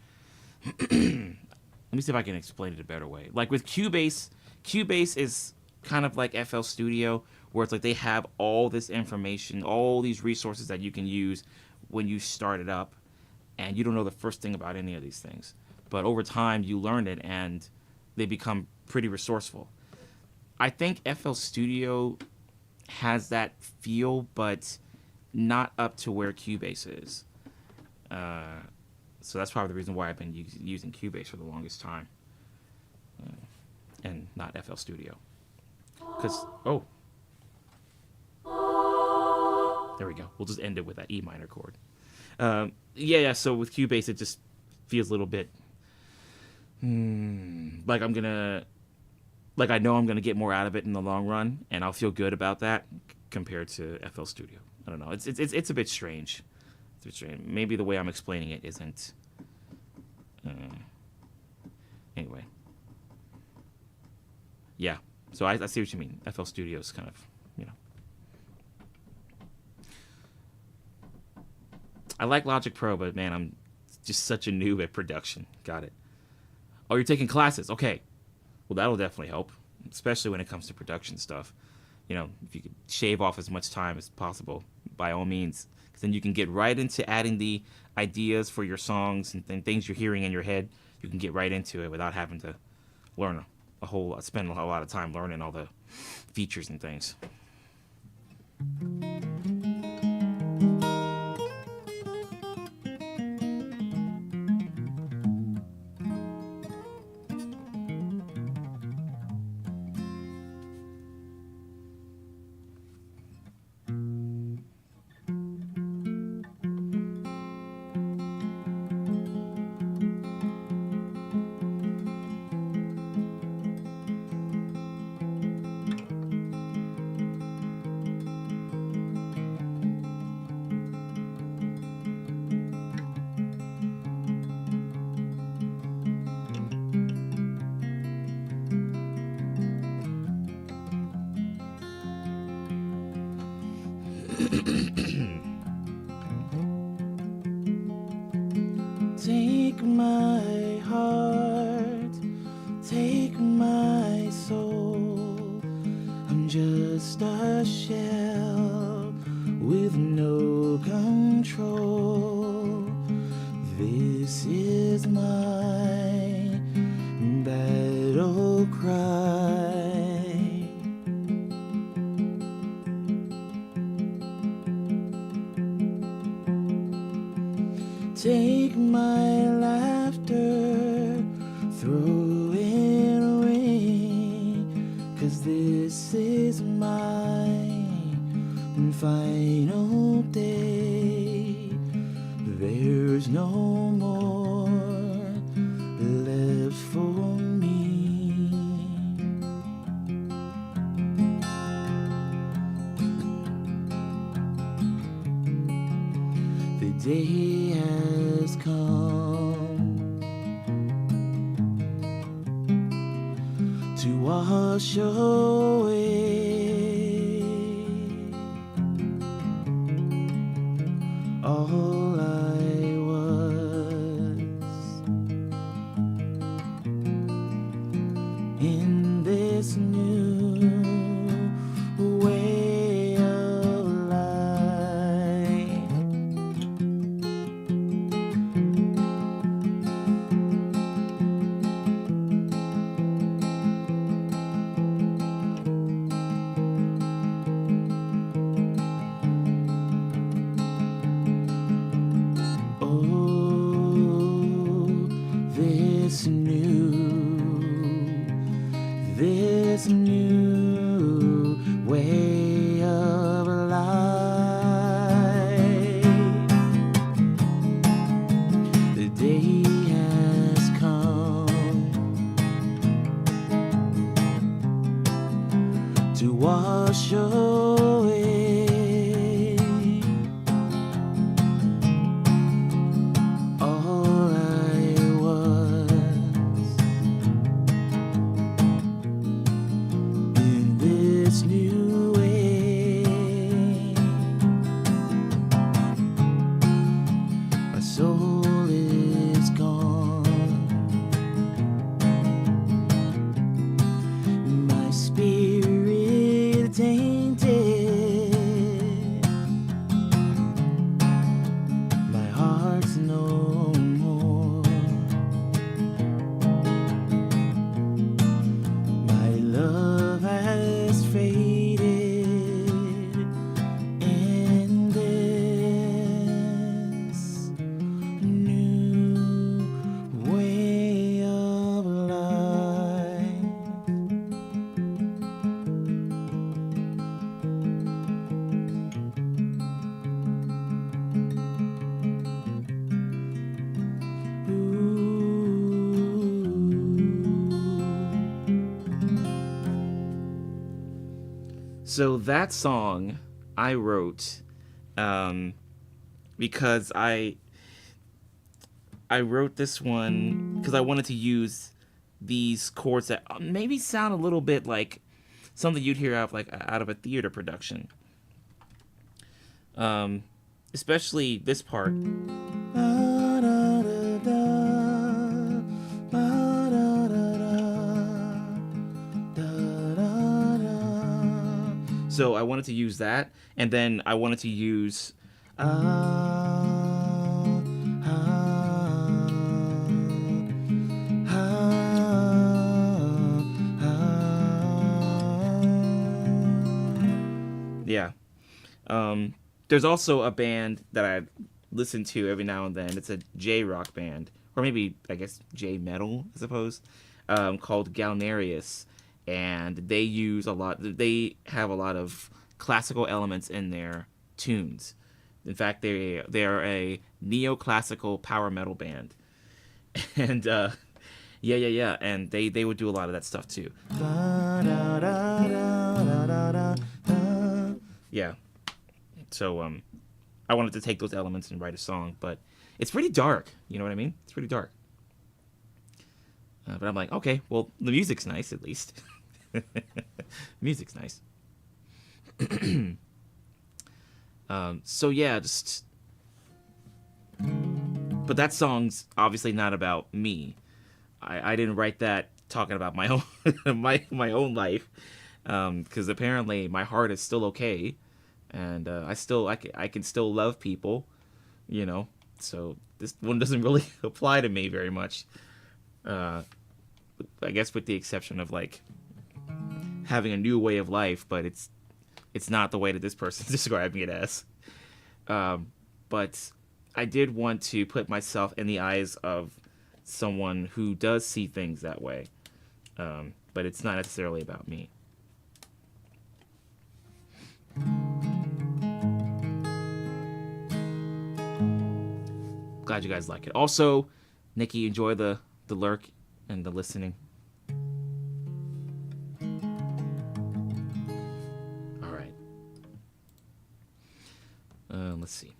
Let me see if I can explain it a better way. Like with Cubase is kind of like FL Studio, where it's like they have all this information, all these resources that you can use when you start it up, and you don't know the first thing about any of these things. But over time, you learn it, and they become pretty resourceful. I think FL Studio has that feel, but not up to where Cubase is. So that's probably the reason why I've been using Cubase for the longest time, and not FL Studio. Because, there we go. We'll just end it with that E minor chord. Yeah, so with Cubase, it just feels a little bit like I know I'm gonna get more out of it in the long run, and I'll feel good about that compared to FL Studio. I don't know. It's a bit strange. It's a bit strange. Maybe the way I'm explaining it isn't. Anyway. Yeah. So I see what you mean. FL Studio is kind of, I like Logic Pro, but man, I'm just such a noob at production. Got it. Oh, you're taking classes. Okay. Well, that'll definitely help, especially when it comes to production stuff. If you could shave off as much time as possible, by all means, because then you can get right into adding the ideas for your songs and things you're hearing in your head. You can get right into it without having to learn spend a lot of time learning all the features and things. Take my heart, take my soul. just a shell with no control. This is my battle cry. Take my laughter, throw it away, 'cause this is my final day. There's no more left for me. The day has come to wash away all I was in this new way of life. This new way of life. The day has come to wash away all I was in this new way. My soul is gone, my spirit tainted, my heart's no more. My love has faded in this new way of life. So that song I wrote because I wrote this one because I wanted to use these chords that maybe sound a little bit like something you'd hear out of a theater production. Especially this part. So I wanted to use that, and then I wanted to use yeah. There's also a band that I listen to every now and then. It's a J-rock band, or maybe I guess J-metal, I suppose, called Galnerius. And they use they have a lot of classical elements in their tunes. In fact, they are a neoclassical power metal band. And yeah, and they would do a lot of that stuff too. Yeah. So I wanted to take those elements and write a song, but it's pretty dark, you know what I mean? It's pretty dark. But I'm like, okay, well, the music's nice at least. Music's nice. So yeah, but that song's obviously not about me. I didn't write that talking about my own my own life. Because apparently my heart is still okay, and I can still love people, you know. So this one doesn't really apply to me very much. I guess with the exception of like having a new way of life, but it's not the way that this person's describing it as. But I did want to put myself in the eyes of someone who does see things that way. But it's not necessarily about me. Glad you guys like it. Also, Nikki, enjoy the lurk and the listening. All right. Let's see.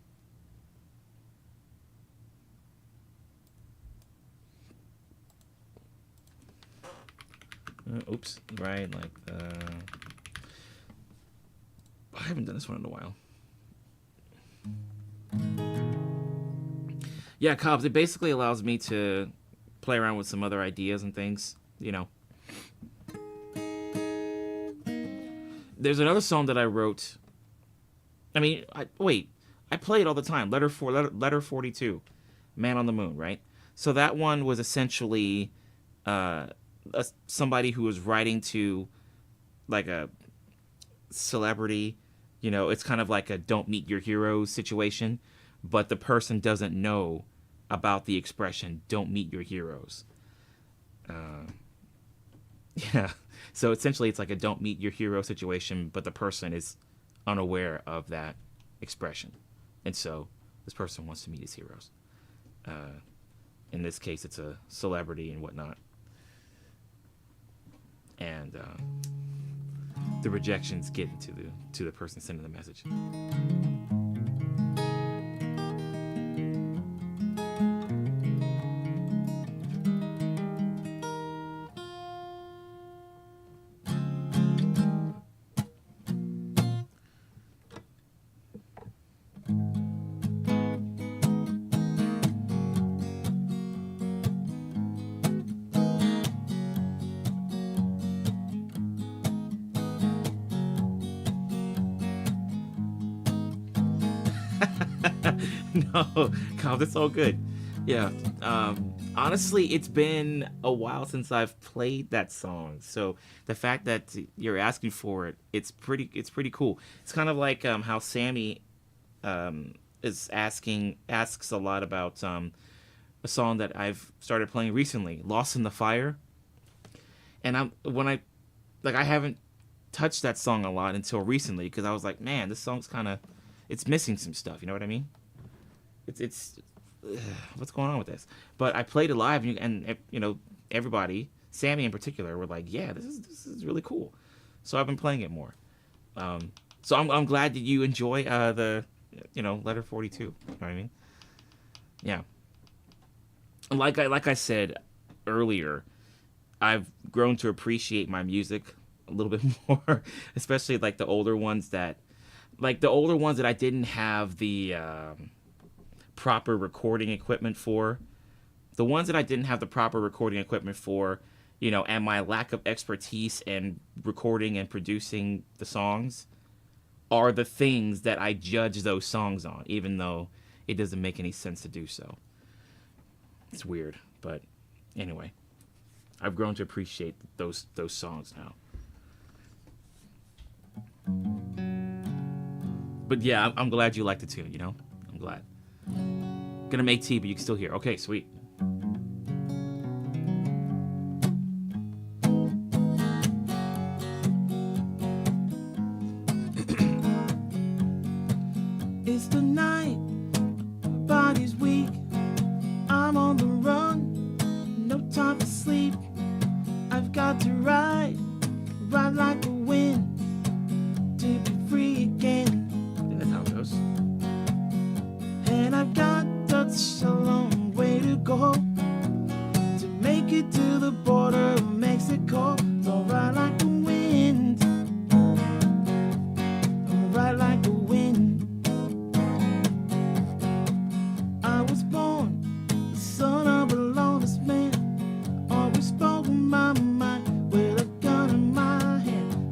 Oops. Right, like I haven't done this one in a while. Yeah, Cobbs, it basically allows me to play around with some other ideas and things, you know. There's another song that I wrote. I mean, I play it all the time. Letter 42, Man on the Moon, right? So that one was essentially somebody who was writing to like a celebrity. You know, it's kind of like a don't meet your heroes situation, but the person doesn't know about the expression "don't meet your heroes." Yeah, so essentially it's like a don't meet your hero situation, but the person is unaware of that expression, and so this person wants to meet his heroes. In this case, it's a celebrity and whatnot, and the rejections get to the person sending the message. No, Kyle, that's all good. Yeah. Honestly, it's been a while since I've played that song, so the fact that you're asking for it, it's pretty cool. It's kind of like how Sammy asks a lot about a song that I've started playing recently, "Lost in the Fire," and I haven't touched that song a lot until recently because I was like, man, this song's it's missing some stuff. You know what I mean? It's what's going on with this? But I played it live, and you know, everybody, Sammy in particular, were like, yeah, this is really cool. So I've been playing it more. So I'm glad that you enjoy the Letter 42. You know what I mean? Yeah. And like I said earlier, I've grown to appreciate my music a little bit more, especially like the older ones that I didn't have the proper recording equipment for. The ones that I didn't have the proper recording equipment for, and my lack of expertise in recording and producing the songs are the things that I judge those songs on, even though it doesn't make any sense to do so. It's weird, but anyway, I've grown to appreciate those songs now. But yeah, I'm glad you like the tune, I'm glad. Gonna make tea, but you can still hear. Okay, sweet. It's the night, body's weak, I'm on the run, no time to sleep. I've got to ride like the wind to be free again. Yeah, that's how it goes. And I've got such a long way to go to make it to the border of Mexico. So ride like the wind, ride like the wind. I was born the son of a lawless man, always spoke my mind with a gun in my hand.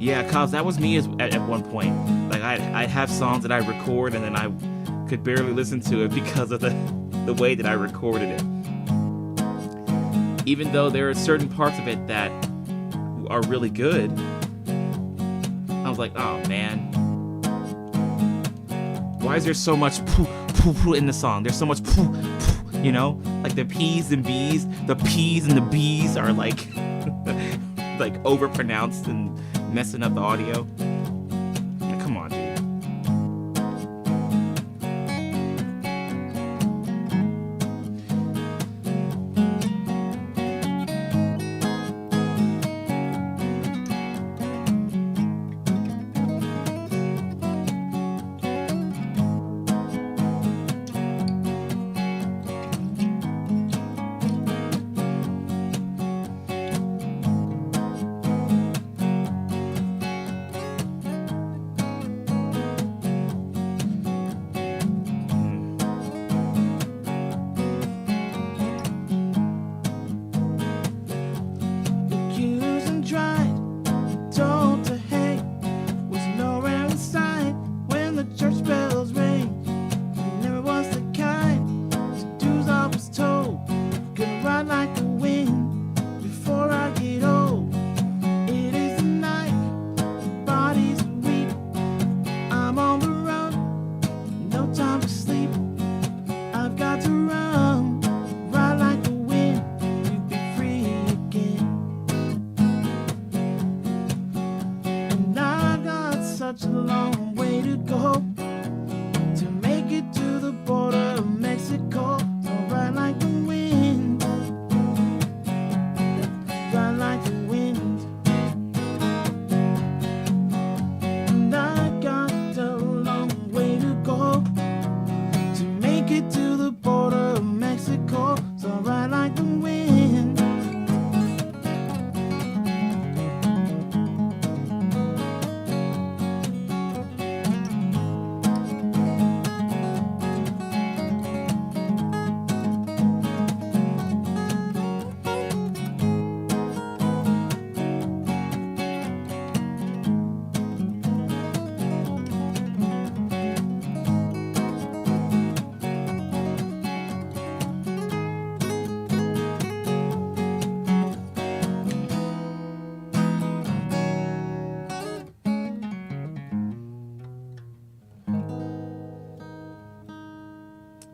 Yeah, cause that was me at one point. Like I'd have songs that I record and then I could barely listen to it because of the way that I recorded it. Even though there are certain parts of it that are really good, I was like, oh man, why is there so much poo poo poo in the song? There's so much poo poo, you know, like the P's and B's, the P's and the B's are like like overpronounced and messing up the audio. Like, come on, dude.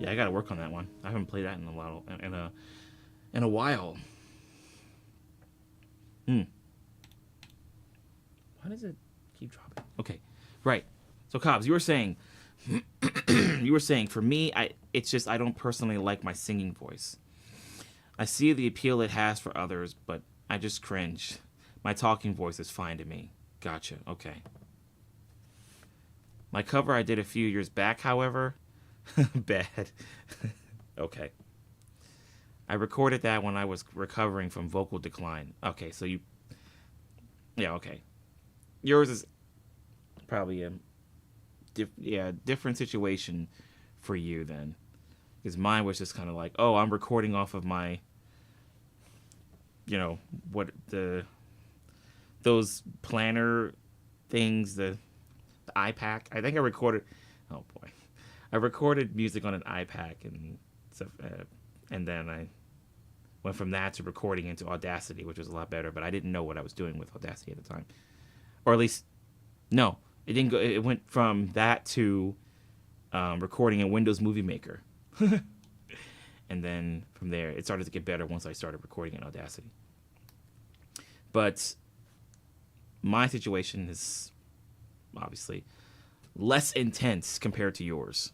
Yeah, I gotta work on that one. I haven't played that in a while. Why does it keep dropping? Okay, right. So, Cobbs, you were saying, for me, it's just I don't personally like my singing voice. I see the appeal it has for others, but I just cringe. My talking voice is fine to me. Gotcha. Okay. My cover I did a few years back, however, bad. Okay. I recorded that when I was recovering from vocal decline. Okay, so you... Yeah, okay. Yours is probably a different situation for you then. Because mine was just kind of like, oh, I'm recording off of my... You know, those planner things, the iPack. I think I recorded... Oh, boy. I recorded music on an iPack and stuff, and then I went from that to recording into Audacity, which was a lot better. But I didn't know what I was doing with Audacity at the time, or at least, no, it didn't go. It went from that to recording in Windows Movie Maker, and then from there it started to get better once I started recording in Audacity. But my situation is obviously less intense compared to yours.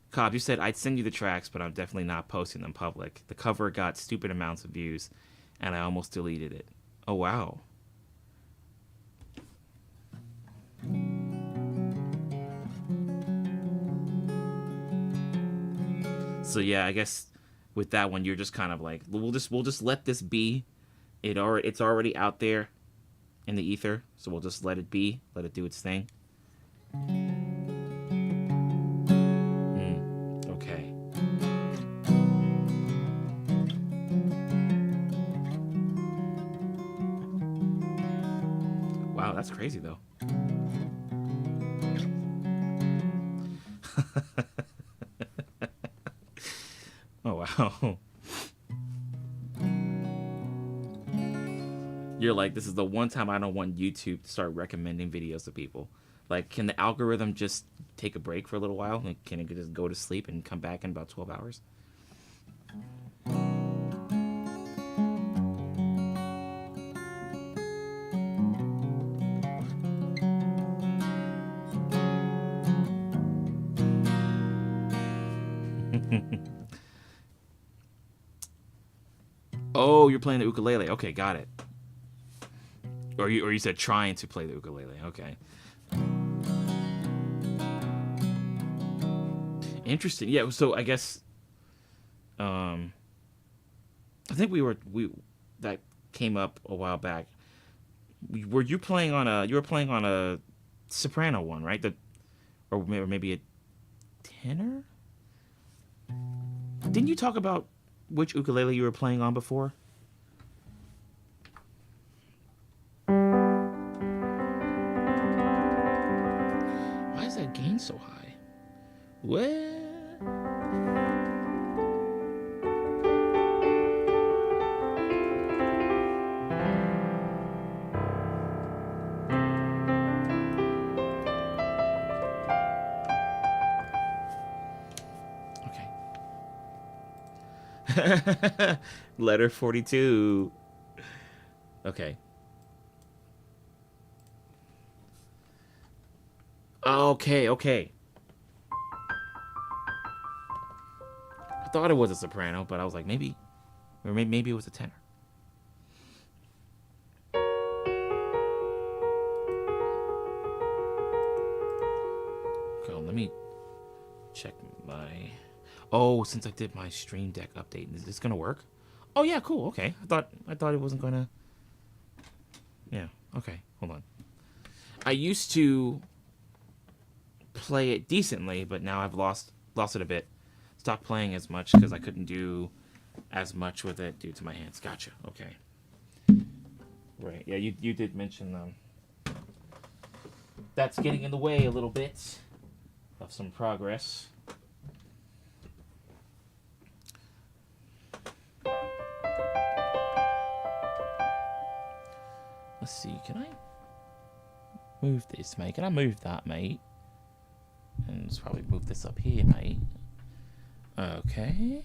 Cobb, you said I'd send you the tracks, but I'm definitely not posting them public. The cover got stupid amounts of views, and I almost deleted it. Oh, wow. So yeah, I guess with that one, you're just kind of like, we'll just let this be. It's already out there in the ether, so we'll just let it be, let it do its thing. Okay. That's crazy though. Oh wow. You're like, this is the one time I don't want YouTube to start recommending videos to people. Like, can the algorithm just take a break for a little while? Like, can it just go to sleep and come back in about 12 hours? Oh, you're playing the ukulele. Okay, got it. Or you said trying to play the ukulele. Okay. Interesting. Yeah, so I guess I think we that came up a while back. Were you playing on a soprano one, right? Or maybe a tenor? Didn't you talk about which ukulele you were playing on before? Why is that gain so high? What? Okay. Letter 42. Okay. Okay. I thought it was a soprano, but I was like, maybe it was a tenor. Okay, let me check my... Oh, since I did my Stream Deck update, is this gonna work? Oh yeah, cool. Okay, I thought it wasn't gonna. Yeah. Okay. Hold on. I used to play it decently, but now I've lost it a bit. Stopped playing as much because I couldn't do as much with it due to my hands. Gotcha. Okay. Right. Yeah. You did mention that's getting in the way a little bit of some progress. Let's see, can I move this, mate? Can I move that, mate? And let's probably move this up here, mate. Okay.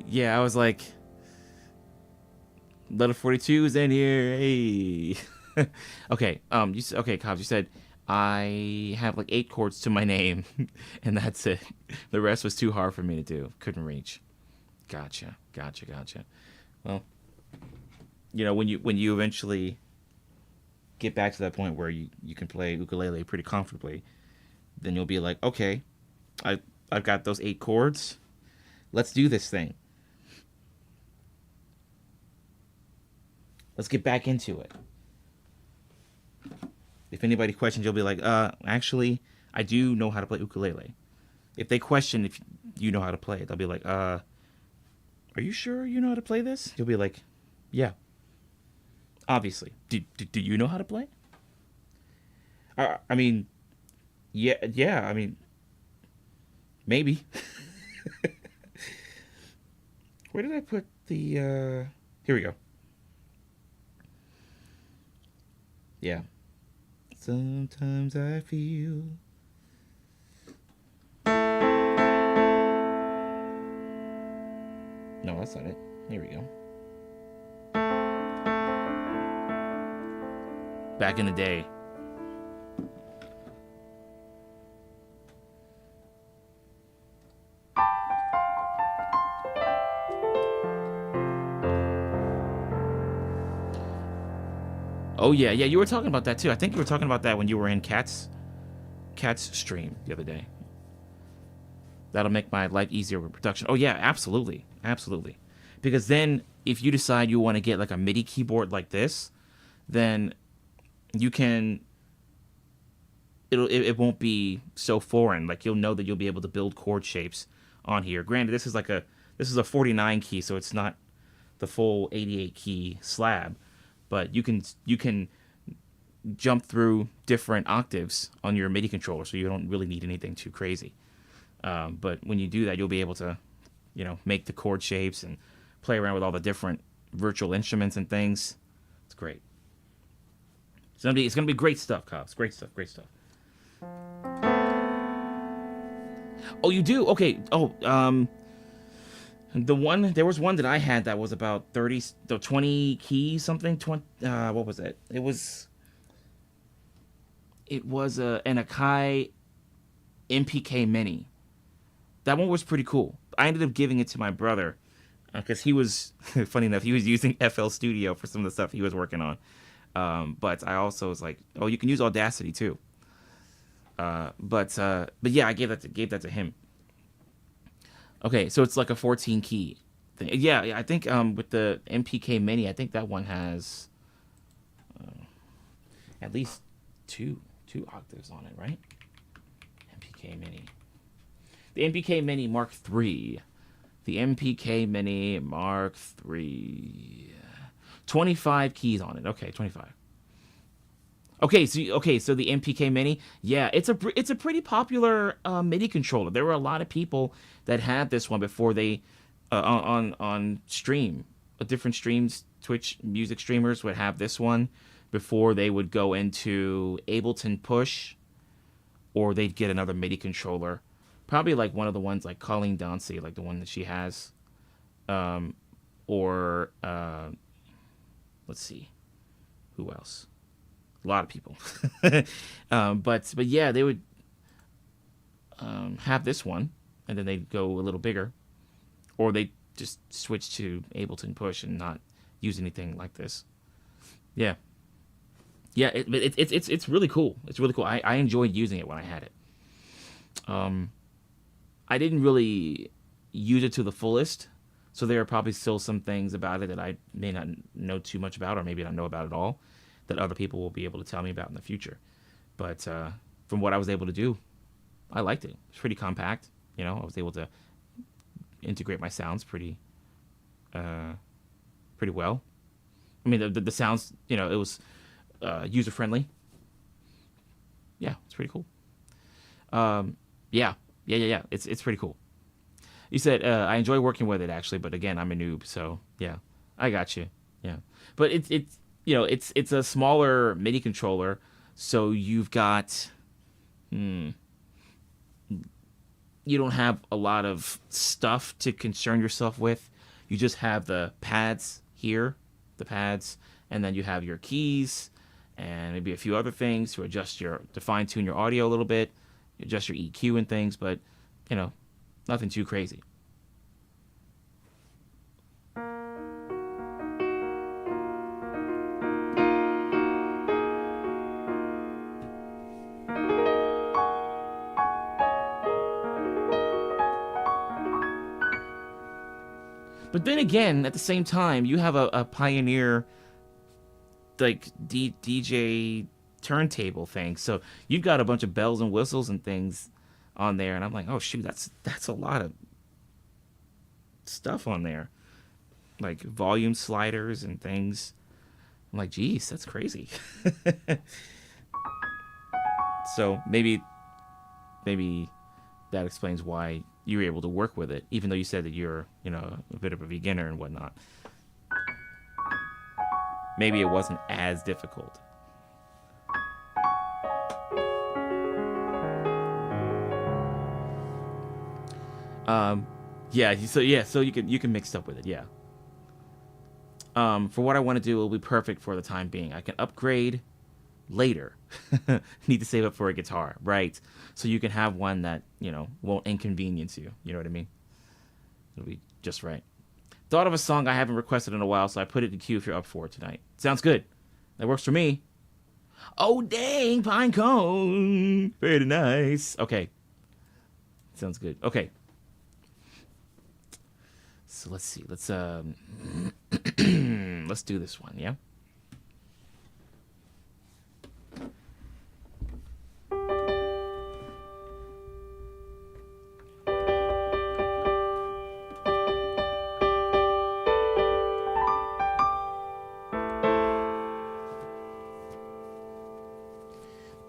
Yeah, I was like, letter 42 is in here. Hey. Okay. Okay, Cobbs. You said I have like 8 chords to my name, and that's it. The rest was too hard for me to do. Couldn't reach. Gotcha. Well, when you eventually get back to that point where you can play ukulele pretty comfortably, then you'll be like, okay, I've got those 8 chords. Let's do this thing. Let's get back into it. If anybody questions, you'll be like, actually, I do know how to play ukulele. If they question if you know how to play it, they'll be like, are you sure you know how to play this? You'll be like, yeah. Obviously. Do you know how to play? I mean, yeah, I mean, maybe. Where did I put the, here we go. Yeah. Sometimes I feel that's not it. Here we go. Back in the day. Oh yeah, you were talking about that too. I think you were talking about that when you were in Cat's stream the other day. That'll make my life easier with production. Oh yeah, absolutely. Because then if you decide you want to get like a MIDI keyboard like this, then you can it won't be so foreign. Like you'll know that you'll be able to build chord shapes on here. Granted, this is a 49 key, so it's not the full 88 key slab, but you can jump through different octaves on your MIDI controller, so you don't really need anything too crazy. But when you do that, you'll be able to, make the chord shapes and play around with all the different virtual instruments and things. It's great. It's gonna be great stuff, Cobbs. Great stuff. Oh, you do? Okay. Oh, there was one that I had that was about 20 keys, something. 20. What was it? It was an Akai MPK Mini. That one was pretty cool. I ended up giving it to my brother because he was, funny enough, he was using FL Studio for some of the stuff he was working on. But I also was like, oh, you can use Audacity too. But yeah, I gave that to him. Okay, so it's like a 14 key thing. Yeah, I think with the MPK Mini, I think that one has at least two octaves on it, right? MPK Mini. The MPK Mini Mark III. The MPK Mini Mark III. 25 keys on it. Okay, 25. Okay, so the MPK Mini, yeah, it's a pretty popular MIDI controller. There were a lot of people that had this one before they on stream, different streams. Twitch music streamers would have this one before they would go into Ableton Push, or they'd get another MIDI controller, probably like one of the ones like Colleen Dauncey, like the one that she has, or let's see, who else? A lot of people. But yeah, they would have this one, and then they'd go a little bigger, or they just switch to Ableton Push and not use anything like this. Yeah, it's really cool. It's really cool. I enjoyed using it when I had it. I didn't really use it to the fullest, so there are probably still some things about it that I may not know too much about, or maybe not know about at all, that other people will be able to tell me about in the future. But from what I was able to do, I liked it. It's pretty compact. I was able to integrate my sounds pretty well. I mean, the sounds, it was user friendly. Yeah, it's pretty cool. Yeah. It's pretty cool. You said I enjoy working with it actually, but again, I'm a noob, so yeah, I got you. Yeah, but it's a smaller MIDI controller, so you've got you don't have a lot of stuff to concern yourself with. You just have the pads here, and then you have your keys and maybe a few other things to fine tune your audio a little bit, adjust your EQ and things, but nothing too crazy. But then again, at the same time, you have a Pioneer like DJ turntable thing, so you've got a bunch of bells and whistles and things on there, and I'm like, oh shoot, that's a lot of stuff on there, like volume sliders and things. I'm like, geez, that's crazy. So maybe that explains why you were able to work with it, even though you said that you're, a bit of a beginner and whatnot. Maybe it wasn't as difficult. Yeah, so you can mix stuff with it, yeah. For what I want to do, it'll be perfect for the time being. I can upgrade later. Need to save up for a guitar, right? So you can have one that, won't inconvenience you. You know what I mean? It'll be just right. Thought of a song I haven't requested in a while, so I put it in queue if you're up for it tonight. Sounds good. That works for me. Oh, dang, pine cone. Very nice. Okay. Sounds good. Okay. So let's see. Let's let's do this one, yeah?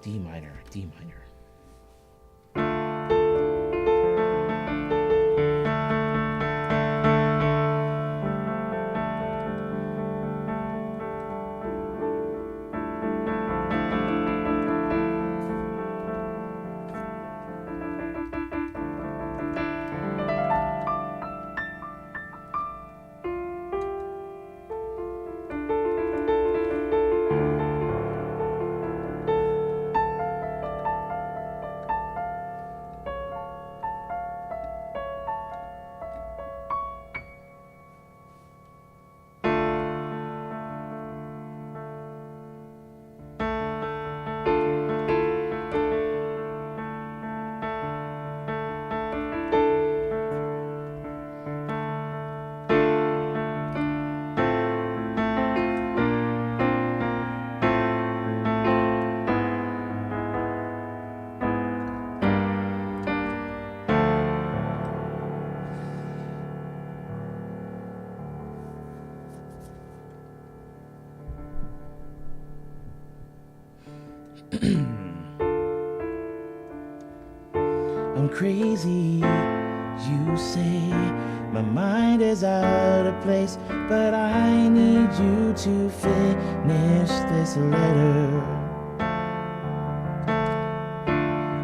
D minor, D minor. I'm crazy, you say. My mind is out of place, but I need you to finish this letter.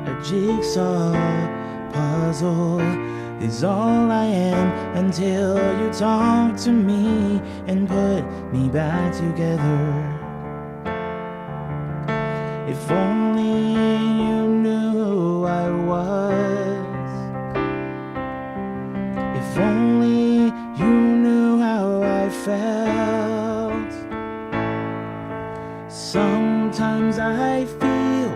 A jigsaw puzzle is all I am until you talk to me and put me back together. If only you knew who I was. If only you knew how I felt. Sometimes I feel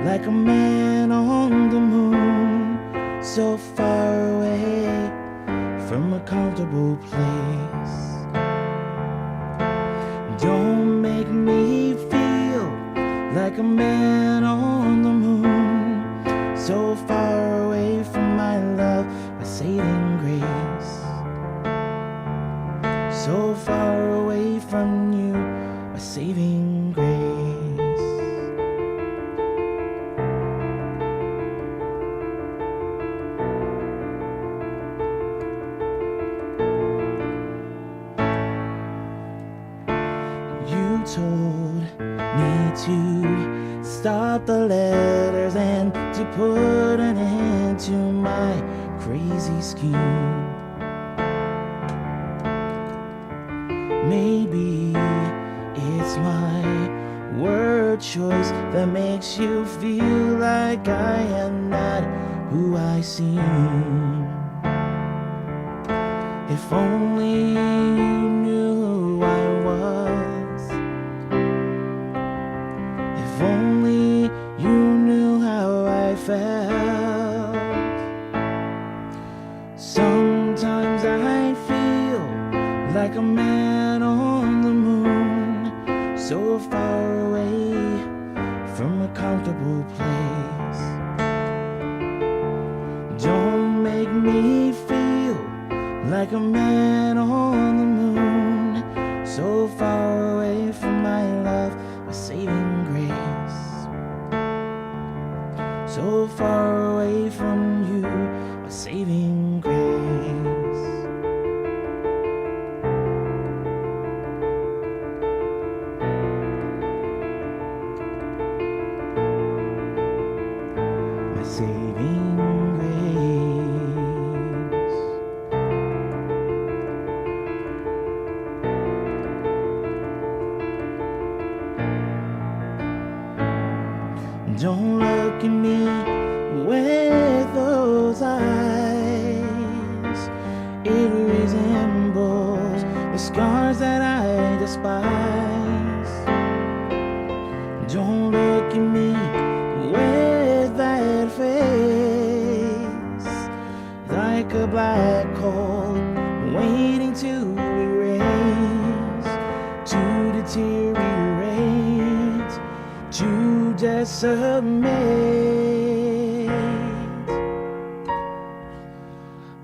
like a man on the moon, so far away from a comfortable place. Don't make me feel like a man on the moon, so far away from my love, my saving grace. So far away from you, my saving grace. You told me to stop the letters and to put an end to my crazy scheme. Maybe it's my word choice that makes you feel like I am not who I seem. If only you knew who I was. If only you knew how I felt. Sometimes I feel like a man on the moon, so far away from a comfortable place. Don't make me feel like a man on the moon, so far away from my love, my saving grace. So far away from you, my saving grace. My saving grace. despise. Don't look at me with that face, like a black hole waiting to erase, to deteriorate, to decimate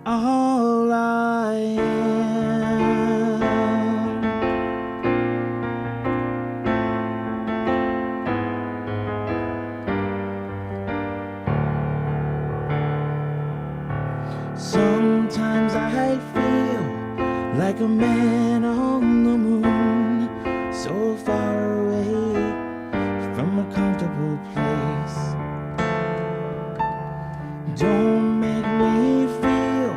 all I am. Sometimes I feel like a man on the moon, so far away from a comfortable place. Don't make me feel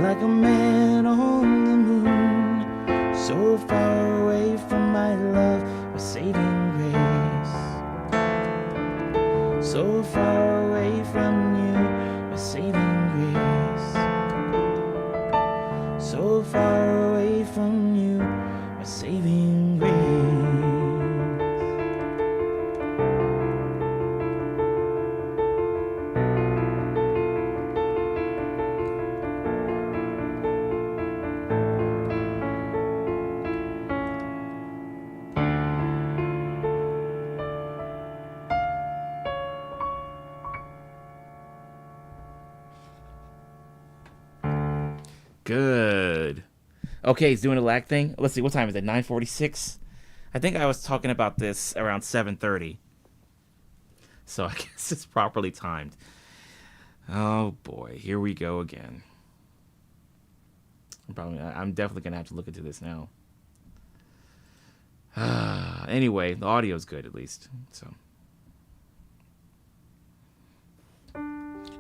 like a man on the moon, so far away from my love, a saving grace. So far away from you, a saving grace. So far away from you, a saving grace. Good. Okay, he's doing a lag thing. Let's see, what time is it? 9:46? I think I was talking about this around 7:30. So I guess it's properly timed. Oh boy, here we go again. I'm definitely gonna have to look into this now. Anyway, the audio's good at least. So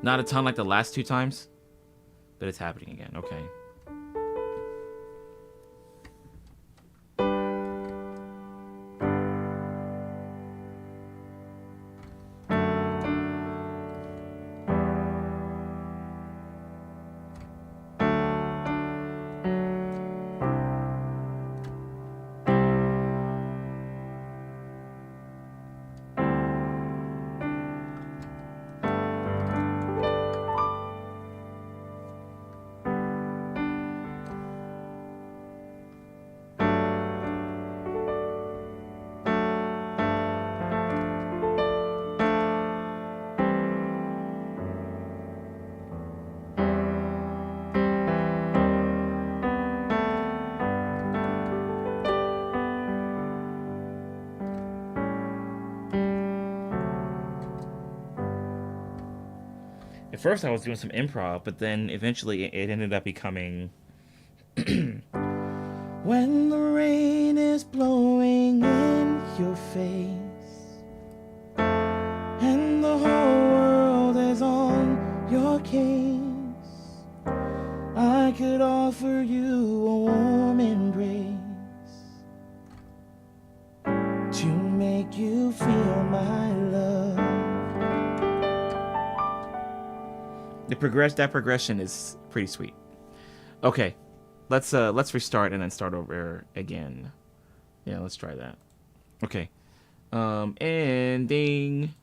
not a ton like the last two times, but it's happening again. Okay. At first I was doing some improv, but then eventually it ended up becoming When the rain is blowing in your face and the whole world is on your case, I could offer you a warm embrace to make you feel my love. that progression is pretty sweet. Okay. Let's restart and then start over again. Yeah, let's try that. Okay. Ending.